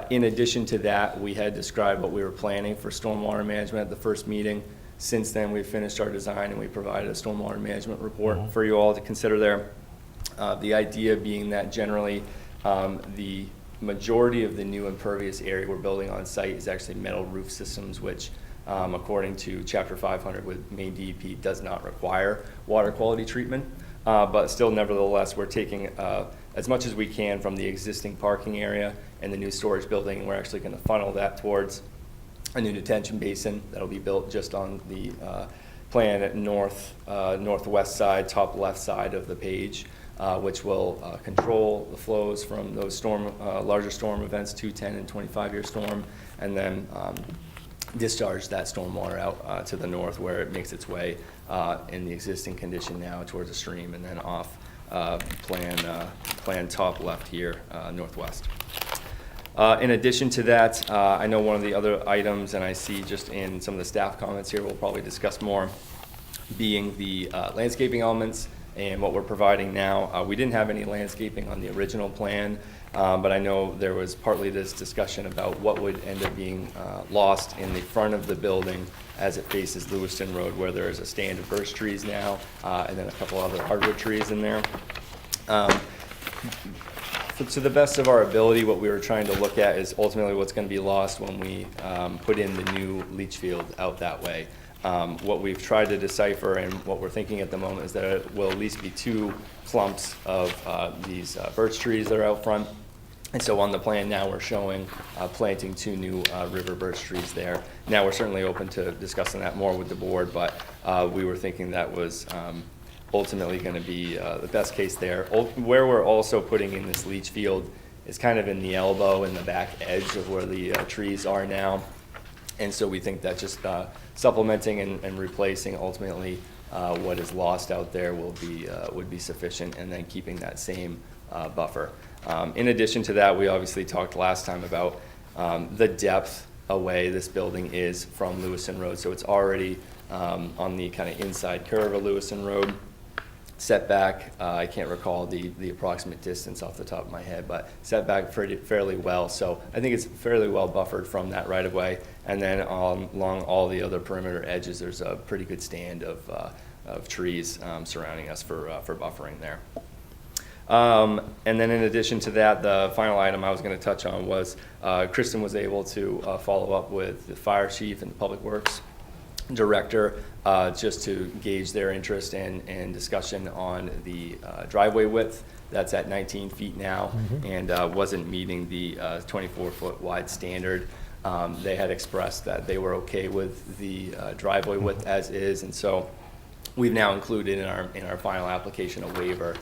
In addition to that, we had described what we were planning for stormwater management at the first meeting. Since then, we've finished our design and we provided a stormwater management report for you all to consider there. The idea being that generally the majority of the new impervious area we're building on site is actually metal roof systems, which according to Chapter 500 with Maine DEP does not require water quality treatment. But still, nevertheless, we're taking as much as we can from the existing parking area and the new storage building, and we're actually going to funnel that towards a new detention basin that'll be built just on the plan at northwest side, top left side of the page, which will control the flows from those larger storm events, 210 and 25-year storm, and then discharge that stormwater out to the north where it makes its way in the existing condition now towards the stream and then off plan top left here, northwest. In addition to that, I know one of the other items, and I see just in some of the staff comments here, we'll probably discuss more, being the landscaping elements and what we're providing now. We didn't have any landscaping on the original plan, but I know there was partly this discussion about what would end up being lost in the front of the building as it faces Lewiston Road, where there is a stand of birch trees now, and then a couple other hardwood trees in there. To the best of our ability, what we were trying to look at is ultimately what's going to be lost when we put in the new leach field out that way. What we've tried to decipher and what we're thinking at the moment is that it will at least be 2 clumps of these birch trees that are out front. And so on the plan now, we're showing planting 2 new river birch trees there. Now, we're certainly open to discussing that more with the board, but we were thinking that was ultimately going to be the best case there. Where we're also putting in this leach field is kind of in the elbow in the back edge of where the trees are now. And so we think that just supplementing and replacing ultimately what is lost out there would be sufficient, and then keeping that same buffer. In addition to that, we obviously talked last time about the depth away this building is from Lewiston Road. So it's already on the kind of inside curve of Lewiston Road. Setback, I can't recall the approximate distance off the top of my head, but setback fairly well. So I think it's fairly well buffered from that right of way. And then along all the other perimeter edges, there's a pretty good stand of trees surrounding us for buffering there. And then in addition to that, the final item I was going to touch on was Kristen was able to follow up with the fire chief and the public works director just to gauge their interest and discussion on the driveway width. That's at 19 feet now, and wasn't meeting the 24-foot wide standard. They had expressed that they were okay with the driveway width as is, and so we've now included in our final application a waiver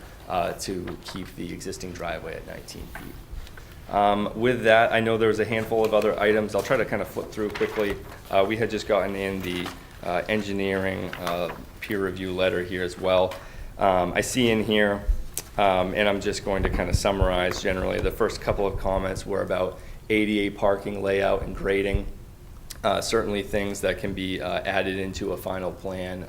to keep the existing driveway at 19 feet. With that, I know there was a handful of other items. I'll try to kind of flip through quickly. We had just gotten in the engineering peer review letter here as well. I see in here, and I'm just going to kind of summarize generally, the first couple of comments were about ADA parking layout and grading. Certainly things that can be added into a final plan.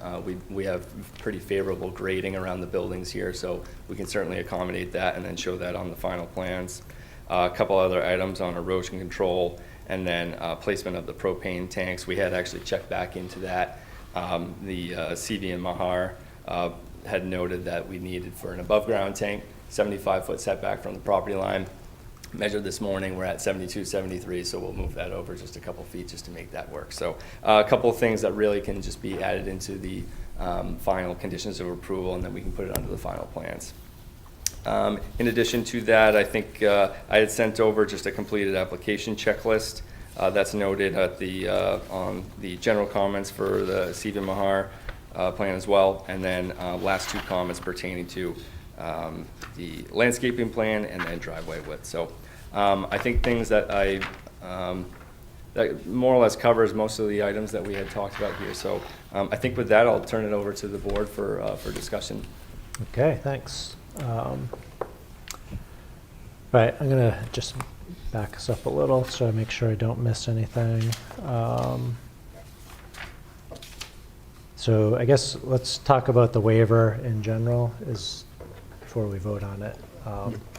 We have pretty favorable grading around the buildings here, so we can certainly accommodate that and then show that on the final plans. A couple other items on erosion control, and then placement of the propane tanks. We had actually checked back into that. The CV and Mahar had noted that we needed for an above ground tank, 75-foot setback from the property line. Measured this morning, we're at 72, 73, so we'll move that over just a couple feet just to make that work. So a couple of things that really can just be added into the final conditions of approval, and then we can put it under the final plans. In addition to that, I think I had sent over just a completed application checklist that's noted at on the general comments for the CV Mahar plan as well, and then last 2 comments pertaining to the landscaping plan and then driveway width. So I think things that that more or less covers most of the items that we had talked about here. So I think with that, I'll turn it over to the board for discussion. Okay, thanks. Right, I'm gonna just back us up a little so I make sure I don't miss anything. So I guess let's talk about the waiver in general is, before we vote on it.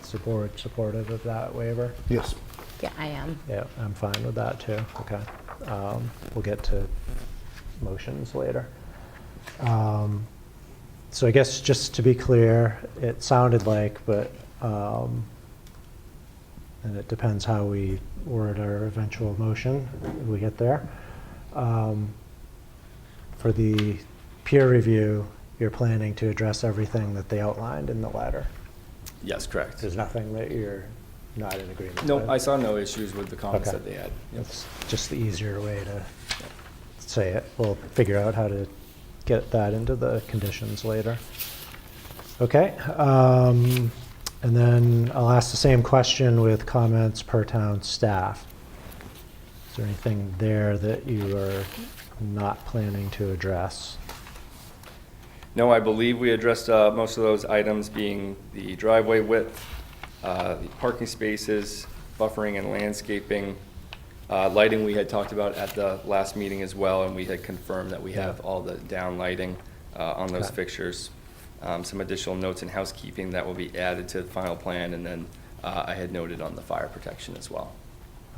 Is the board supportive of that waiver? Yes. Yeah, I am. Yeah, I'm fine with that too. Okay. We'll get to motions later. So I guess just to be clear, it sounded like, but, and it depends how we word our eventual motion if we get there. For the peer review, you're planning to address everything that they outlined in the letter. Yes, correct. There's nothing that you're not in agreement with? No, I saw no issues with the comments Okay. that they had. Yep. It's just the easier way to say it. We'll figure out how to get that into the conditions later. Okay, and then I'll ask the same question with comments per town staff. Is there anything there that you are not planning to address? No, I believe we addressed most of those items, being the driveway width, the parking spaces, buffering and landscaping. Lighting we had talked about at the last meeting as well, and we had confirmed that we have all the down lighting on those Okay. fixtures. Some additional notes in housekeeping that will be added to the final plan, and then I had noted on the fire protection as well.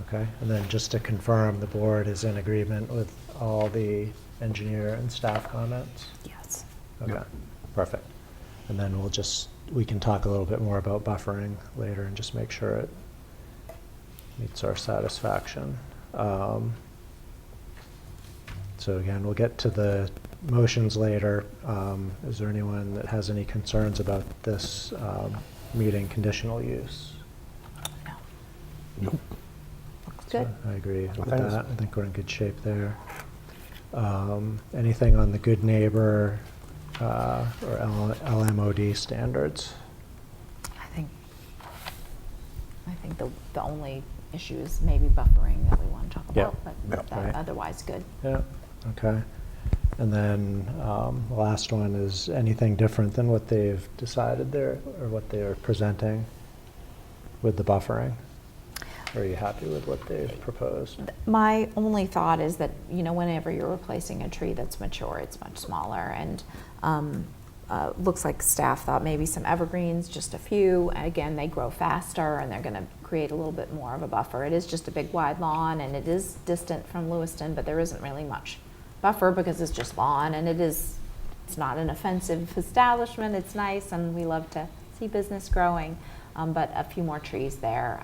Okay, and then just to confirm, the board is in agreement with all the engineer and staff comments? Yes. Okay, perfect. And then we can talk a little bit more about buffering later and just make sure it meets our satisfaction. So again, we'll get to the motions later. Is there anyone that has any concerns about this meeting conditional use? No. Nope. Looks good. I agree with think that. I think we're in good shape there. Anything on the good neighbor or LMOD standards? I think the only issue is maybe buffering that we want to talk Yeah. about, but Yeah. Right. otherwise good. Yeah, okay. And then the last one is anything different than what they've decided there, or what they're presenting with the buffering? Or are you happy with what they've proposed? My only thought is that, whenever you're replacing a tree that's mature, it's much smaller, and looks like staff thought maybe some evergreens, just a few. Again, they grow faster, and they're going to create a little bit more of a buffer. It is just a big wide lawn, and it is distant from Lewiston, but there isn't really much buffer because it's just lawn, and it's not an offensive establishment. It's nice, and we love to see business growing. But a few more trees there,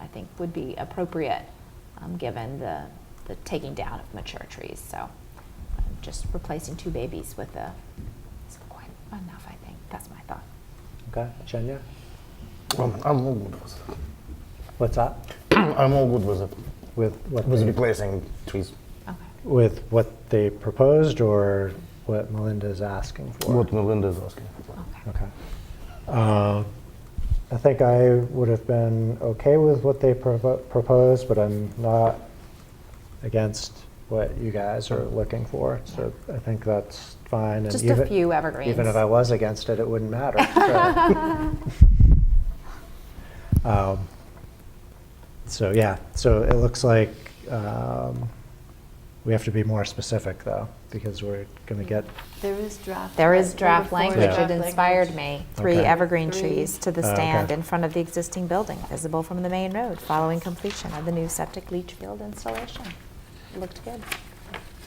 I think, would be appropriate, given the taking down of mature trees. So just replacing two babies with is quite enough, I think. That's my thought. Okay, Chenya? I'm all good with it. What's that? I'm all good with it. With what With they, replacing trees. Okay. with what they proposed, or what Melinda's asking for? What Melinda's asking. Okay. Okay. I think I would have been okay with what they proposed, but I'm not against what you guys are looking for. So I think that's fine. And Just a few evergreens. Even if I was against it, it wouldn't matter. So yeah, so it looks like we have to be more specific, though, because we're going to get, There is draft. There is number draft 4 language. Yeah. It inspired me. 3 Okay. evergreen Three. trees to the Oh, stand okay. in front of the existing building, visible from the main road, following completion of the new septic leach field installation. It looked good.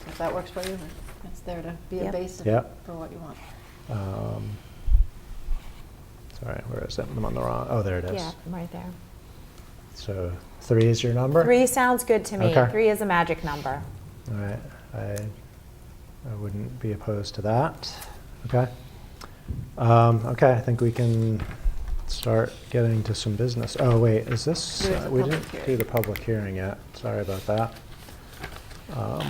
If that works for you, it's there to be a Yep. base Yep. for what you want. sorry, where is it? I'm on the wrong, oh, there it is. Yeah, right there. So 3 is your number? 3 sounds good to me. Okay. 3 is a magic number. All right, I wouldn't be opposed to that. Okay. Okay, I think we can start getting to some business. Oh, wait, is this, There is a we public didn't do hearing. the public hearing yet. Sorry about that.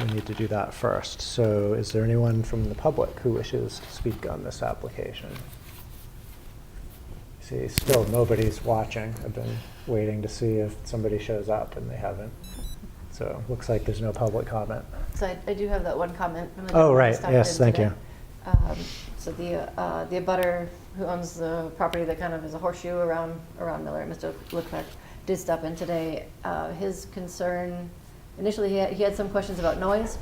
We need to do that first. So is there anyone from the public who wishes to speak on this application? See, still nobody's watching. I've been waiting to see if somebody shows up, and they haven't. So looks like there's no public comment. So I do have that one comment from the. Oh, gentleman who right. stopped Yes, in thank today. you. So the abutter who owns the property that kind of is a horseshoe around Miller, Mr. Leclerc, did stop in today. His concern, initially he had some questions about noise,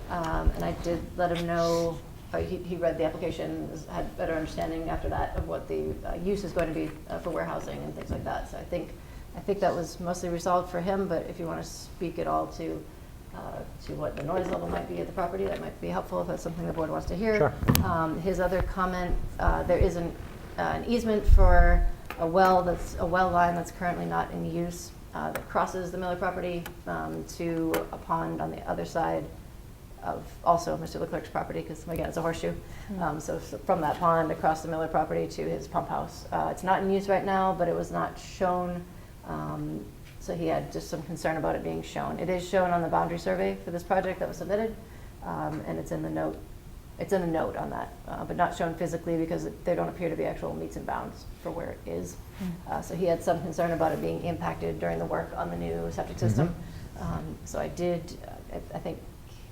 and I did let him know he read the application, had better understanding after that of what the use is going to be for warehousing and things like that. So I think that was mostly resolved for him, but if you want to speak at all to what the noise level might be at the property, that might be helpful if that's something the board wants to hear. Sure. His other comment, there is an easement for a well line that's currently not in use that crosses the Miller property to a pond on the other side of also Mr. Leclerc's property, because again, it's a horseshoe. So from that pond across the Miller property to his pump house. It's not in use right now, but it was not shown. So he had just some concern about it being shown. It is shown on the boundary survey for this project that was submitted, and it's in the note. It's in the note on that, but not shown physically because there don't appear to be actual meets and bounds for where it is. So he had some concern about it being impacted during the work on the new septic system. So I think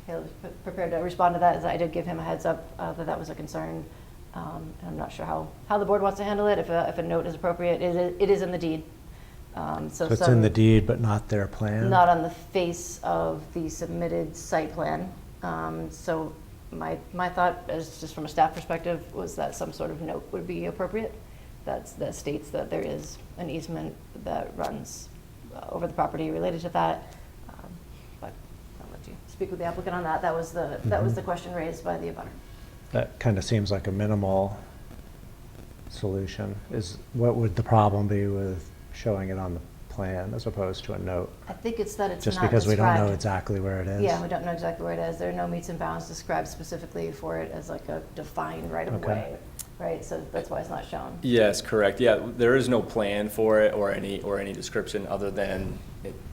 he was prepared to respond to that, as I did give him a heads up that was a concern. And I'm not sure how the board wants to handle it, if a note is appropriate. It is in the deed. So it's in the deed, but not their plan? Not on the face of the submitted site plan. So my thought, as just from a staff perspective, was that some sort of note would be appropriate that states that there is an easement that runs over the property related to that. But I'll let you speak with the applicant on that. That was the question raised by the abutter. That kind of seems like a minimal solution. What would the problem be with showing it on the plan as opposed to a note? I think it's that it's Just not because we don't know described. exactly where it is? Yeah, we don't know exactly where it is. There are no meets and bounds described specifically for it as like a defined right of way, right? So that's why it's not shown. Yes, correct. Yeah, there is no plan for it or any description other than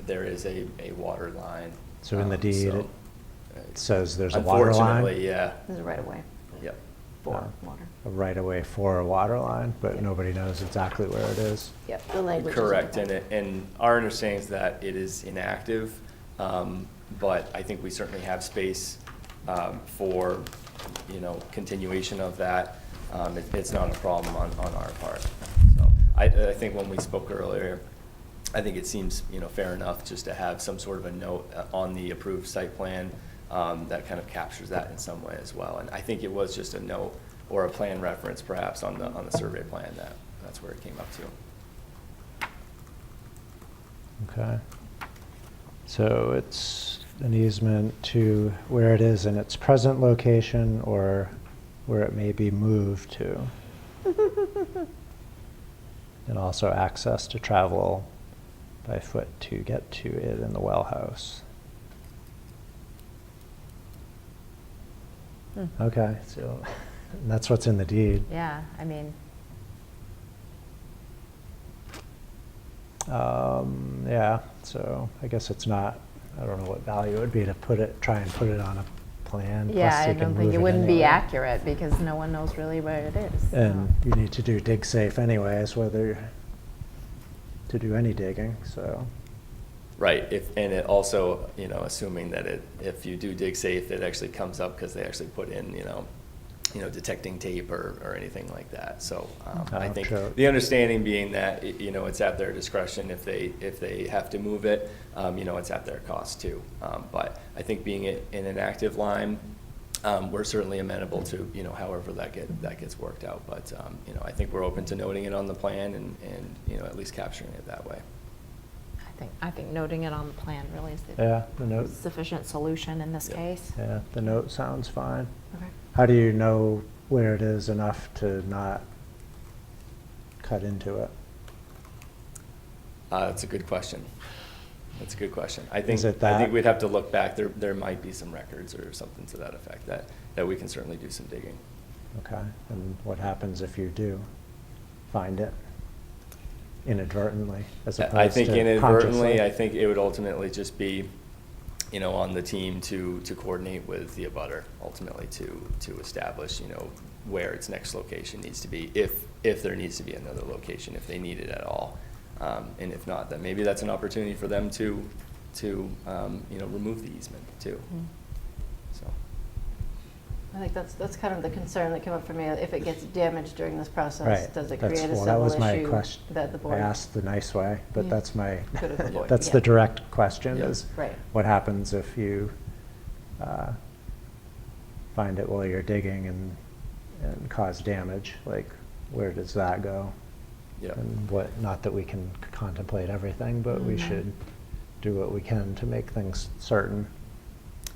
there is a water line. So in the deed, so, it says there's a water line? Unfortunately, yeah. There's a right of way Yep. for water. A right-of-way for a water line, but Yeah. nobody knows exactly where it is? Yep, the language is Correct, different. and our understanding is that it is inactive, but I think we certainly have space for, continuation of that. It's not a problem on our part. So I think when we spoke earlier, I think it seems, fair enough just to have some sort of a note on the approved site plan that kind of captures that in some way as well. And I think it was just a note or a plan reference perhaps on the survey plan that's where it came up to. Okay. So it's an easement to where it is in its present location or where it may be moved to. And also access to travel by foot to get to it in the well house. Okay, so that's what's in the deed. Yeah, I mean, Yeah, so I guess it's not, I don't know what value it would be to try and put it on a plan. yeah, plus I you can don't think move it wouldn't be anyway. accurate because no one knows really where it is. And you need to do dig safe anyways, to do any digging, so. Right, and it also, assuming that if you do dig safe, it actually comes up because they actually put in, detecting tape or anything like that. So I think sure. the understanding being that, it's at their discretion if they have to move it, it's at their cost too. But I think being in an active line, we're certainly amenable to, however that gets worked out. But, I think we're open to noting it on the plan and at least capturing it that way. I think noting it on the plan really is Yeah, the the note, sufficient solution in this Yeah. case. yeah, the note sounds fine. Okay. How do you know where it is enough to not cut into it? That's a good question. I think, Is it I think that? we'd have to look back. There might be some records or something to that effect that we can certainly do some digging. Okay, and what happens if you do find it inadvertently as opposed to I think inadvertently, consciously? I think it would ultimately just be, on the team to coordinate with the abutter, ultimately to establish, where its next location needs to be, if there needs to be another location, if they need it at all. And if not, then maybe that's an opportunity for them to remove the easement too. So, I think that's kind of the concern that came up for me. If it gets damaged during this process, Right. does it That's- create a well, that was civil my issue question. that the I board? asked the nice way, but Yeah. that's my, Could have avoided, that's yeah. the direct question Yeah. is, Right. what happens if you find it while you're digging and cause damage, like where does that go? Yep. And what, not that we can contemplate everything, but we should do what we can to make things certain.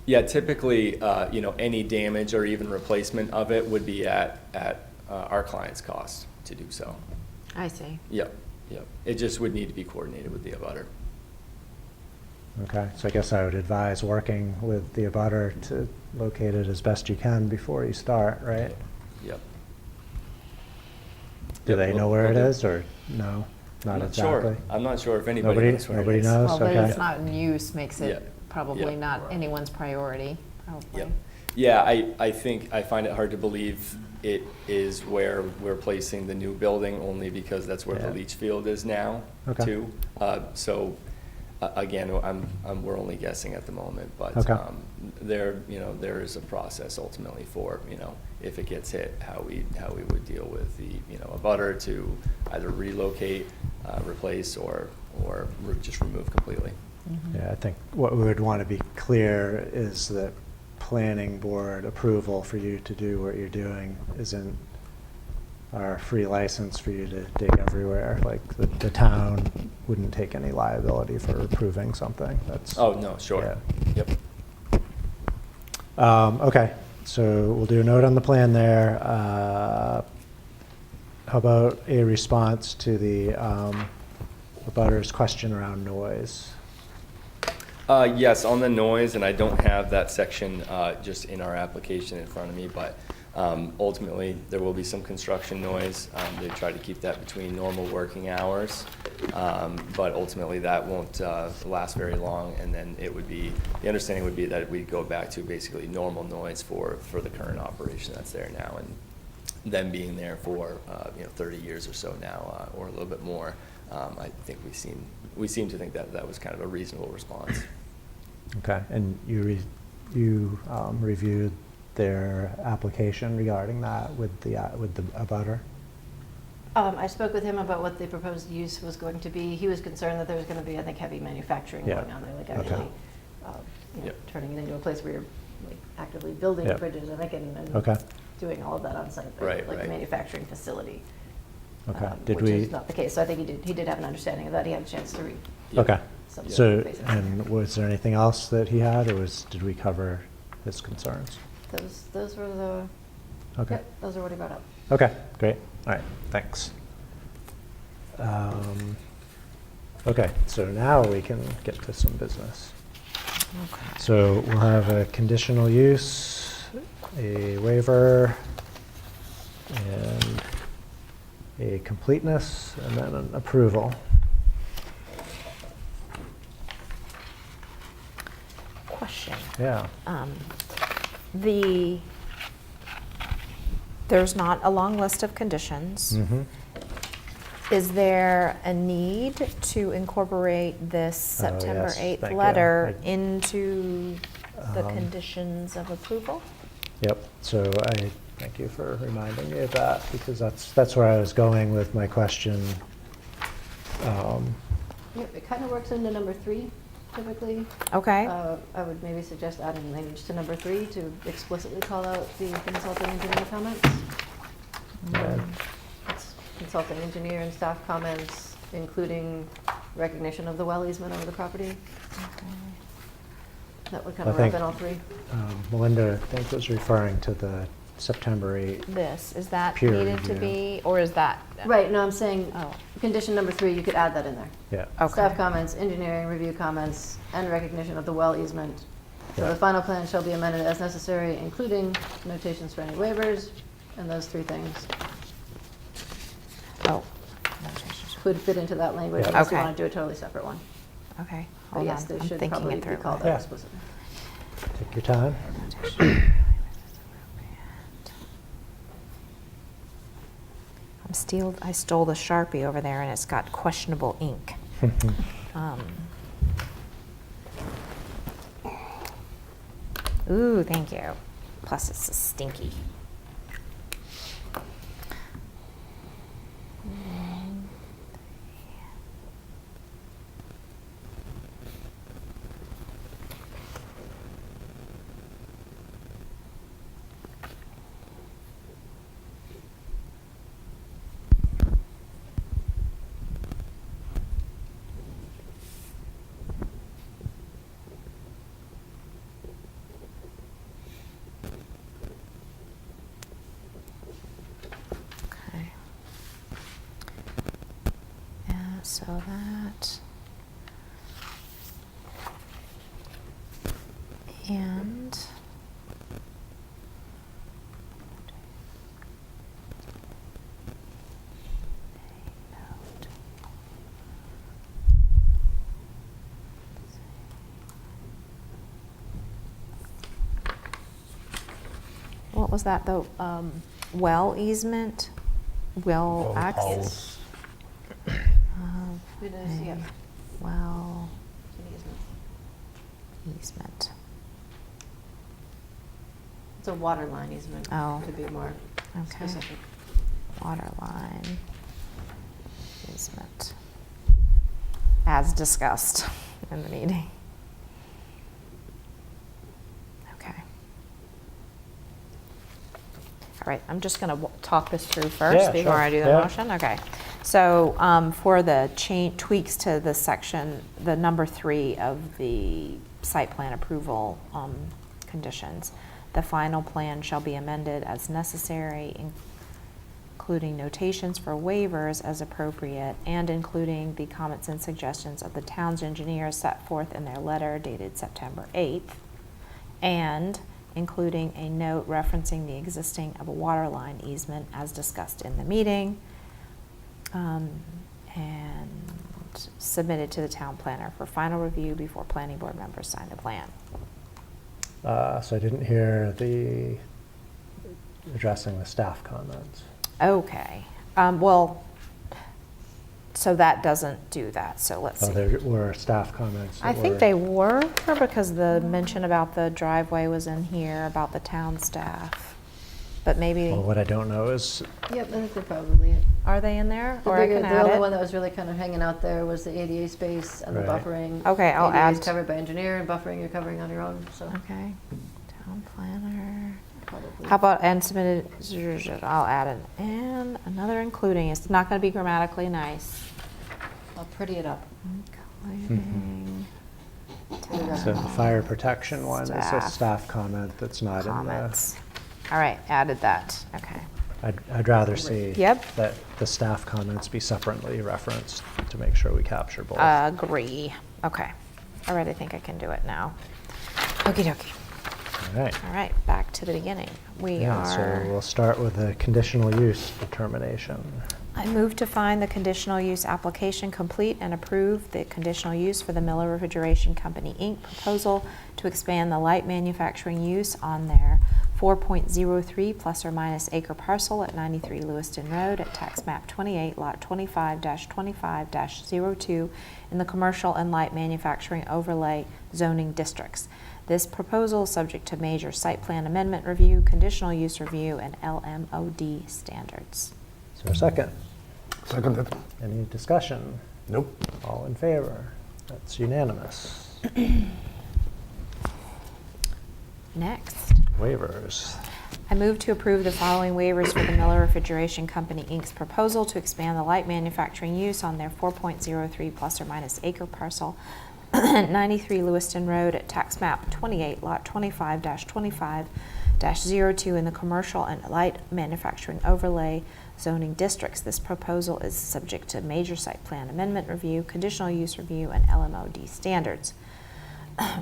Yeah, typically, any damage or even replacement of it would be at our client's cost to do so. I see. Yep. It just would need to be coordinated with the abutter. Okay, so I guess I would advise working with the abutter to locate it as best you can before you start, right? Yep. Do Yep, they know we'll- where it we'll do. is, or no, not I'm not exactly? sure. I'm not sure if anybody Nobody, knows where it nobody is. knows? Well, that Okay. it's not in use makes it Yeah. probably Yeah. not anyone's priority, probably. Yep. Yeah, I think, I find it hard to believe it is where we're placing the new building, only because that's where the Yeah. leach field is now, Okay. too. Again, we're only guessing at the moment, but Okay. there is a process ultimately for, if it gets hit, how we would deal with the, abutter to either relocate, replace, or just remove completely. Yeah, I think what we would want to be clear is that planning board approval for you to do what you're doing isn't our free license for you to dig everywhere. Like, the town wouldn't take any liability for approving something. That's. Oh, no, sure. Yeah. Yep. Okay, so we'll do a note on the plan there. How about a response to the abutter's question around noise? Yes, on the noise, and I don't have that section just in our application in front of me, but ultimately, there will be some construction noise. They try to keep that between normal working hours, but ultimately, that won't last very long, and then the understanding would be that we'd go back to basically normal noise for the current operation that's there now, and them being there for 30 years or so now, or a little bit more. I think we seem to think that was kind of a reasonable response. Okay, and you reviewed their application regarding that with the abutter? I spoke with him about what the proposed use was going to be. He was concerned that there was going to be, I think, heavy manufacturing Yeah. going on there, like Okay. actually, Yep. turning it into a place where you're like actively building Yep. fridges and Okay. doing all of that on site, Right, like a right. manufacturing facility. Okay, did Which we? is not the case. So I think he did have an understanding of that. He had a chance to read. Yep. Okay, some so, basic- and was there anything else that he had, or did we cover his concerns? Those were the, Okay. yep, those are what he brought up. Okay, great. All right, thanks. Okay, so now we can get to some business. Okay. So we'll have a conditional use, a waiver, and a completeness, and then an approval. Question. Yeah. There's not a long list of conditions. Mm-hmm. Is there a need to incorporate this September yes, 8th thank you. letter I- into the Um, conditions of approval? Yep, so I thank you for reminding me of that, because that's where I was going with my question. Yep, it kind of works into number 3 typically. Okay. I would maybe suggest adding language to number 3 to explicitly call out the consulting engineer comments. Okay. It's consulting engineer and staff comments, including recognition of the well easement over the property. That would kind I of wrap think- in all 3. Melinda, I think, was referring to the September 8th. Is that Peer needed to review. be, or is that? Right, no, I'm saying, Oh. condition number 3, you could add that in there. Yeah. Okay. Staff comments, engineering review comments, and recognition of the well easement. So Yeah. the final plan shall be amended as necessary, including notations for any waivers, and those 3 things Oh. could fit into that language Yeah. unless you Okay. want to do a totally separate one. Okay, But hold yes, on, they I'm should thinking probably it be through. called out Yeah. explicitly. Take your time. I stole the Sharpie over there and it's got questionable ink. Ooh, thank you. Plus it's stinky. So that. And. What was that, the well easement? Well access? It is, yeah. Well It's an easement. easement. It's a water line easement. Oh. To be more Okay. specific. Water line easement. As discussed in the meeting. Okay. All right, I'm just going to talk this through first Yeah, before sure. I do the Yeah. motion. Okay. So for the tweaks to the section, the number 3 of the site plan approval conditions, the final plan shall be amended as necessary, including notations for waivers as appropriate, and including the comments and suggestions of the town's engineers set forth in their letter dated September 8th, and including a note referencing the existing of a water line easement as discussed in the meeting, and submitted to the town planner for final review before planning board members sign the plan. So I didn't hear the addressing the staff comments. Okay, well, so that doesn't do that, so let's Oh, see. there were staff comments. I that think were- they were, because the mention about the driveway was in here, about the town staff. But maybe, Well, what I don't know is, Yep, I think they're probably. are they in there? The Or I bigger, can the only one add that was really kind of hanging out there was the ADA space and the Right. buffering. Okay, I'll ADA is add- covered by engineer, and buffering you're covering on your own, so. it. Okay, town planner. probably. How about and submitted, I'll add an and, another including, it's not gonna be grammatically nice. I'll pretty it up. Including so the fire protection one is a Staff. staff comment that's not in the, comments. All right, added that, okay. I'd rather see Yep. that the staff comments be separately referenced to make sure we capture both. Agree, okay. All right, I think I can do it now. Okey dokey. All right. All right, back to the beginning. We Yeah, so are, we'll start with the conditional use determination. I move to find the conditional use application complete and approve the conditional use for the Miller Refrigeration Company, Inc. proposal to expand the light manufacturing use on their 4.03 plus or minus acre parcel at 93 Lewiston Road at tax map 28, lot 25-25-02 in the commercial and light manufacturing overlay zoning districts. This proposal is subject to major site plan amendment review, conditional use review, and LMOD standards. Is there a second? Seconded. Any discussion? Nope. All in favor? That's unanimous. Next. Waivers. I move to approve the following waivers for the Miller Refrigeration Company, Inc.'s proposal to expand the light manufacturing use on their 4.03 plus or minus acre parcel at 93 Lewiston Road at tax map 28, lot 25-25-02 in the commercial and light manufacturing overlay zoning districts. This proposal is subject to major site plan amendment review, conditional use review, and LMOD standards.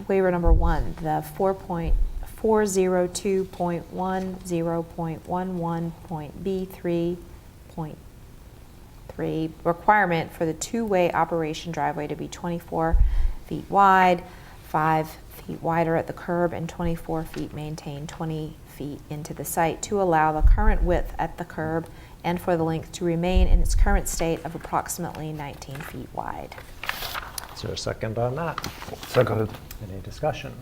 Waiver number 1, the 4.402.10.B3.3 requirement for the two-way operation driveway to be 24 feet wide, 5 feet wider at the curb, and 24 feet maintained 20 feet into the site to allow the current width at the curb and for the length to remain in its current state of approximately 19 feet wide. Is there a second on that? Seconded. Any discussion?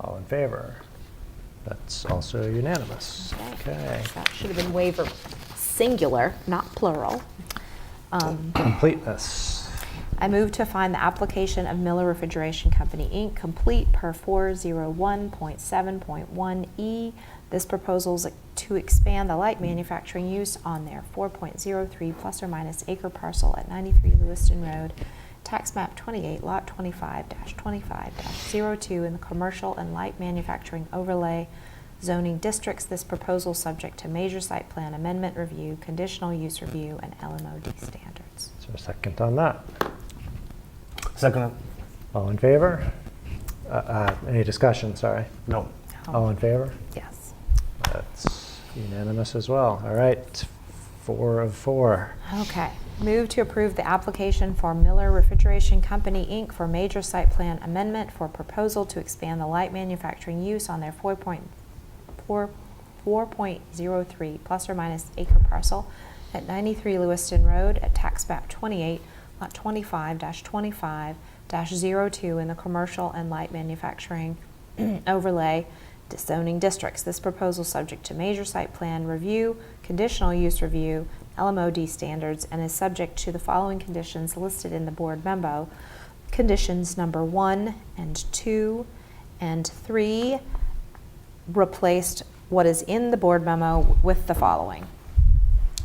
All in favor? That's also unanimous. Okay. That should have been waiver singular, not plural. Completeness. I move to find the application of Miller Refrigeration Company, Inc. complete per 401.7.1E. This proposal is to expand the light manufacturing use on their 4.03 plus or minus acre parcel at 93 Lewiston Road, tax map 28, lot 25-25-02 in the commercial and light manufacturing overlay zoning districts. This proposal subject to major site plan amendment review, conditional use review, and LMOD standards. standards. Is there a second on that? Second, All in favor? Any discussion, sorry? no. All in favor? Yes. That's unanimous as well. All right, 4 of 4. Okay. Move to approve the application for Miller Refrigeration Company, Inc. for major site plan amendment for proposal to expand the light manufacturing use on their 4.03 plus or minus acre parcel at 93 Lewiston Road at tax map 28, lot 25-25-02 in the commercial and light manufacturing overlay zoning districts. This proposal subject to major site plan review, conditional use review, LMOD standards, and is subject to the following conditions listed in the board memo. Conditions number 1 and 2 and 3 replaced what is in the board memo with the following.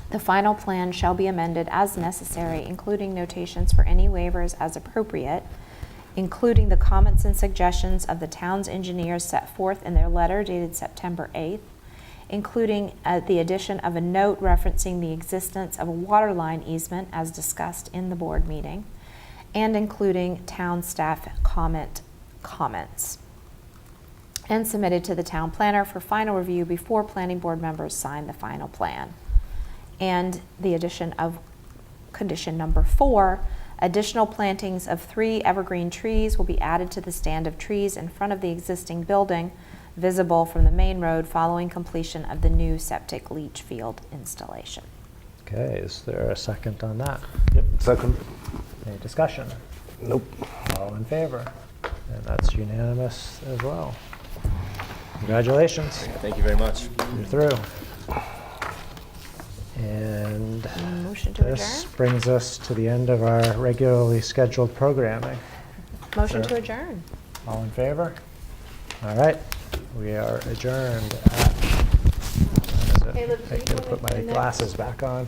The final plan shall be amended as necessary, including notations for any waivers as appropriate, including the comments and suggestions of the town's engineers set forth in their letter dated September 8th, including the addition of a note referencing the existence of a water line easement as discussed in the board meeting, and including town staff comments, and submitted to the town planner for final review before planning board members sign the final plan. And the addition of condition number 4, additional plantings of 3 evergreen trees will be added to the stand of trees in front of the existing building, visible from the main road following completion of the new septic leach field installation. Okay, is there a second on that? Yep, second, Any discussion? nope. All in favor? And that's unanimous as well. Congratulations, Thank you very much. you're through. And Motion to this adjourn? brings us to the end of our regularly scheduled programming. Motion Sure. to adjourn. All in favor? All right, we are adjourned at, when is it? Caleb, I do you gotta wanna put my connect, glasses back on.